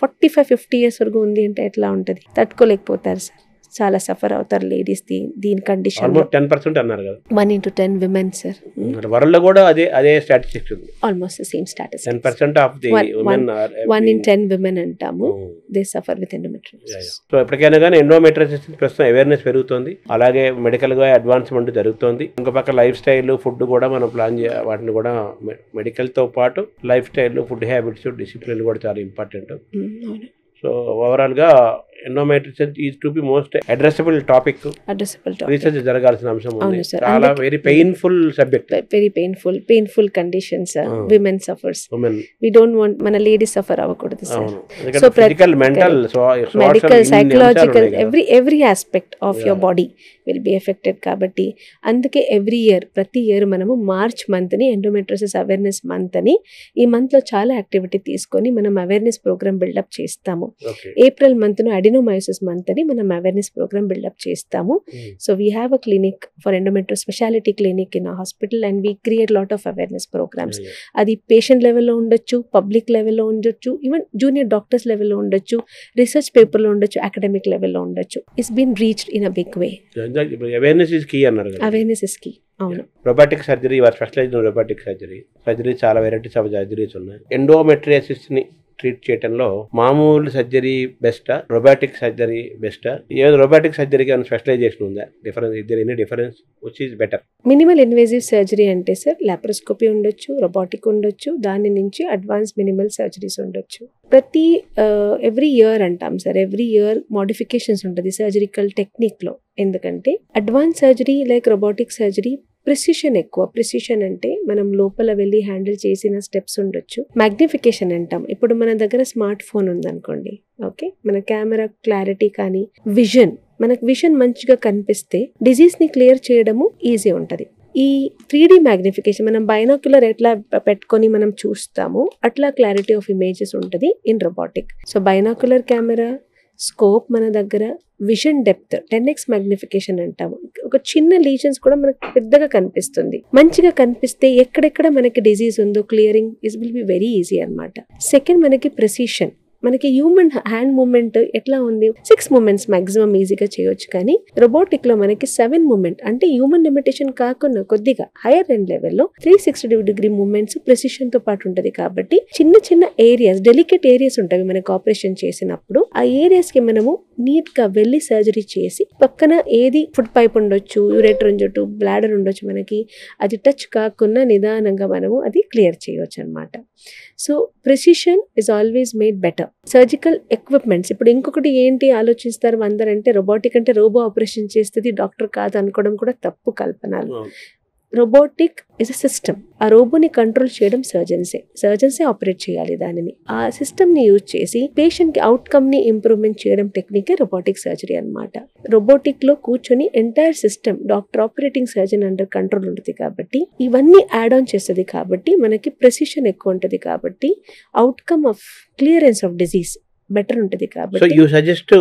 45-50 years వరకు ఉంది అంటే ఎట్లా ఉంటుంది? తట్టుకోలేకపోతారు సార్, చాలా సఫర్ అవుతారు లేడీస్ దీని కండిషన్. ఆల్మోస్ట్ 10% అన్నారు కదా, 1 into 10 women సార్. వరల్డ్ లో కూడా అదే స్టాటిస్టిక్స్ ఉంది, almost the same statistics. 10% of the women are 1 in 10 women అంటాము, they suffer with endometriosis. So ఎప్పటికైనా కానీ ఎండోమెట్రియోసిస్ ప్రస్తుతం అవేర్నెస్ పెరుగుతుంది, అలాగే మెడికల్ గా అడ్వాన్స్మెంట్ జరుగుతుంది. ఇంకో పక్క లైఫ్ స్టైల్, ఫుడ్ కూడా మనం ప్లాన్ వాటిని కూడా మెడికల్ తో పాటు lifestyle, food habits, discipline కూడా చాలా ఇంపార్టెంట్. సో ఓవరాల్ గా endometriosis is to be most addressable topic, research జరగాల్సిన అంశం ఉంది. చాలా very painful subject, very painful conditions women suffers. We don't want మన లేడీస్ సఫర్ అవ్వకూడదు sir. So physical, mental, medical, psychological, every aspect of your body will be affected. కాబట్టి అందుకే ప్రతి ఇయర్ మనము మార్చ్ మంత్ ని ఎండోమెట్రియోసిస్ అవేర్నెస్ మంత్ అని, ఈ మంత్ లో చాలా యాక్టివిటీ తీసుకొని మనం అవేర్నెస్ ప్రోగ్రామ్ బిల్డప్ చేస్తాము. ఏప్రిల్ మంత్ ను అడినోమయోసిస్ మంత్ అని మనం అవేర్నెస్ ప్రోగ్రామ్ బిల్డప్ చేస్తాము. So we have a clinic for endometrio speciality clinic in hospital and we create lot of awareness programmes. అది పేషెంట్ లెవెల్లో ఉండొచ్చు, పబ్లిక్ లెవెల్లో ఉండొచ్చు, ఈవెన్ జూనియర్ డాక్టర్స్ లెవెల్లో ఉండొచ్చు, రీసెర్చ్ పేపర్లో ఉండొచ్చు, అకాడమిక్ లెవెల్లో ఉండొచ్చు. It's been reached in a big way. Awareness is key అన్నారు కదా. Awareness is key. అవును. రోబోటిక్ సర్జరీ, వారు స్పెషలైజ్డ్ రోబోటిక్ సర్జరీ చాలా వెరైటీస్ ఆఫ్ సర్జరీస్ ఉన్నాయి. ఎండోమెట్రియోసిస్ ని ట్రీట్ చేయడంలో మామూలు సర్జరీ బెస్టా, రోబోటిక్ సర్జరీ బెస్టా? ఏదో రోబోటిక్ సర్జరీకి ఏమైనా స్పెషలైజేషన్ ఉందా? Difference which is better? Minimal invasive surgery అంటే సార్ లాప్రోస్కోపీ ఉండొచ్చు, రోబోటిక్ ఉండొచ్చు, దాని నుంచి అడ్వాన్స్ మినిమల్ సర్జరీస్ ఉండొచ్చు. ప్రతి ఎవ్రీ ఇయర్ అంటాం సార్, ఎవ్రీ ఇయర్ మోడిఫికేషన్స్ ఉంటుంది సర్జరికల్ టెక్నిక్ లో. ఎందుకంటే advance surgery like robotic surgery precision ఎక్కువ. ప్రిసిషన్ అంటే మనం లోపల వెళ్ళి హ్యాండిల్ చేసిన స్టెప్స్ ఉండొచ్చు. మ్యాగ్నిఫికేషన్ అంటాం. ఇప్పుడు మన దగ్గర స్మార్ట్ ఫోన్ ఉందనుకోండి, ఓకే, మన కెమెరా క్లారిటీ కానీ మనకు విజన్ మంచిగా కనిపిస్తే డిజీజ్ ని క్లియర్ చేయడము ఈజీ ఉంటది. ఈ 3D మ్యాగ్నిఫికేషన్ మనం బైనాక్యులర్ ఎట్లా పెట్టుకొని మనం చూస్తాము అట్లా క్లారిటీ ఆఫ్ ఇమేజెస్ ఉంటుంది in robotic. So binocular camera, scope మన దగ్గర, విజన్ డెప్త్ 10x మ్యాగ్నిఫికేషన్ అంటాము. ఒక చిన్న లీజన్స్ కూడా మనకు పెద్దగా కనిపిస్తుంది. మంచిగా కనిపిస్తే ఎక్కడెక్కడ మనకి డిజీజ్ ఉందో clearing will be very easy అన్నమాట. సెకండ్ మనకి ప్రెసిషన్. మనకి హ్యూమన్ హ్యాండ్ మూమెంట్ ఎట్లా ఉంది, 6 మూమెంట్స్ మాక్సిమం ఈజీగా చేయొచ్చు. కానీ రోబోటిక్ లో మనకి 7 మూమెంట్, అంటే హ్యూమన్ లిమిటేషన్ కాకుండా కొద్దిగా హైయర్ ఎండ్ లెవెల్లో 360 మూమెంట్స్ ప్రెసిషన్ తో పాటు ఉంటది. కాబట్టి చిన్న చిన్న ఏరియాస్, డెలికేట్ ఏరియాస్ ఉంటాయి మనకి ఆపరేషన్ చేసినప్పుడు. ఆ ఏరియాస్ కి మనము నీట్ గా వెళ్ళి సర్జరీ చేసి పక్కన ఏది ఫుడ్ పైప్ ఉండొచ్చు, యూరేటర్ ఉండొచ్చు, బ్లాడర్ ఉండొచ్చు, మనకి అది టచ్ కాకుండా నిదానంగా మనము అది క్లియర్ చేయొచ్చు అనమాట. So precision is always made better. Surgical equipments, ఇప్పుడు ఇంకొకటి ఏంటి ఆలోచిస్తారు అందరంటే, రోబోటిక్ అంటే రోబో ఆపరేషన్ చేస్తుంది, డాక్టర్ కాదు అనుకోవడం కూడా తప్పు కల్పనలు. Robotic is a system. ఆ రోబోని కంట్రోల్ చేయడం సర్జన్సే ఆపరేట్ చేయాలి దానిని. ఆ సిస్టమ్ ని యూజ్ చేసి పేషెంట్ కి అవుట్కమ్ ని ఇంప్రూవ్మెంట్ చేయడం టెక్నికే రోబోటిక్ సర్జరీ అన్నమాట. రోబోటిక్ లో కూర్చొని entire system doctor, operating surgeon under control ఉంటుంది. కాబట్టి ఇవన్నీ యాడ్ ఆన్ చేస్తుంది. కాబట్టి మనకి ప్రెసిషన్ ఎక్కువ ఉంటుంది. కాబట్టి outcome of clearance of disease better ఉంటుంది. కాబట్టి you suggest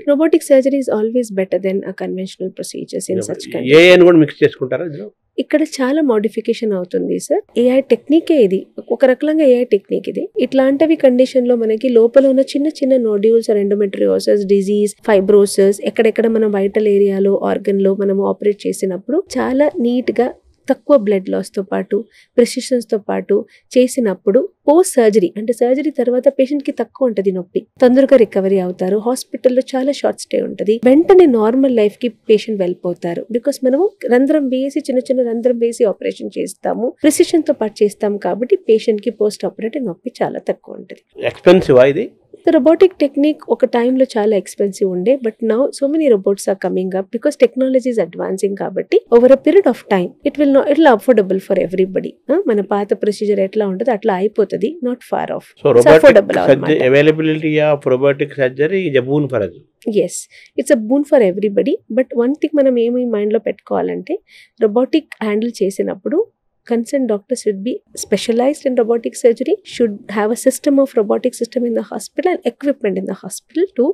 robotic surgery is always better than a conventional procedures in such conditions. AI ని కూడా మిక్స్ చేసుకుంటారా ఇందులో? ఇక్కడ చాలా మోడిఫికేషన్ అవుతుంది సార్. ఏఐ టెక్నికే ఇది, ఒక రకంగా ఏఐ టెక్నిక్ ఇది. ఇట్లాంటివి కండిషన్ లో మనకి లోపల ఉన్న చిన్న చిన్న నోడ్యూల్స్, ఎండోమెట్రియోసిస్ డిజీజ్, ఫైబ్రోసిస్, ఎక్కడెక్కడ మనం వైటల్ ఏరియాలో, ఆర్గన్ లో మనం ఆపరేట్ చేసినప్పుడు చాలా నీట్ గా తక్కువ బ్లడ్ లాస్ తో పాటు, ప్రిసిషన్స్ తో పాటు చేసినప్పుడు పోస్ట్ సర్జరీ అంటే సర్జరీ తర్వాత పేషెంట్ కి తక్కువ ఉంటుంది నొప్పి, తొందరగా రికవరీ అవుతారు. హాస్పిటల్లో చాలా షార్ట్ స్టే ఉంటుంది. వెంటనే నార్మల్ లైఫ్ కి పేషెంట్ వెళ్ళిపోతారు. బికాస్ మనము రంధ్రం వేసి, చిన్న చిన్న రంధ్రం వేసి ఆపరేషన్ చేస్తాము, ప్రిసిషన్ తో పాటు చేస్తాము. కాబట్టి పేషెంట్ కి పోస్ట్ ఆపరేటివ్ నొప్పి చాలా తక్కువ ఉంటుంది. ఎక్స్పెన్సివ్ ఇది. రోబోటిక్ టెక్నిక్ ఒక టైంలో చాలా ఎక్స్పెన్సివ్ ఉండే, but now so many robots are coming up because technology is advancing. కాబట్టి over a period of time ఇట్లా అఫోర్డబుల్ ఫర్ ఎవ్రీబడి. మన పాత ప్రొసీజర్ ఎట్లా ఉంటుంది అట్లా అయిపోతుంది, not far off. Availability of robotic surgery is a boon for us. Yes, it's a boon for everybody. But one thing మనం ఏమి మైండ్ లో పెట్టుకోవాలంటే, రోబోటిక్ హ్యాండిల్ చేసినప్పుడు concerned doctor should be specialized in robotic surgery, should have a system of robotic system in the hospital and equipment in the hospital to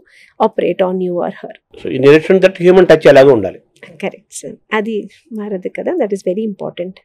operate on you or her. So in addition that human touch ఎలాగో ఉండాలి. కరెక్ట్ సార్, అది మారదు కదా, దట్ ఈస్ వెరీ ఇంపార్టెంట్.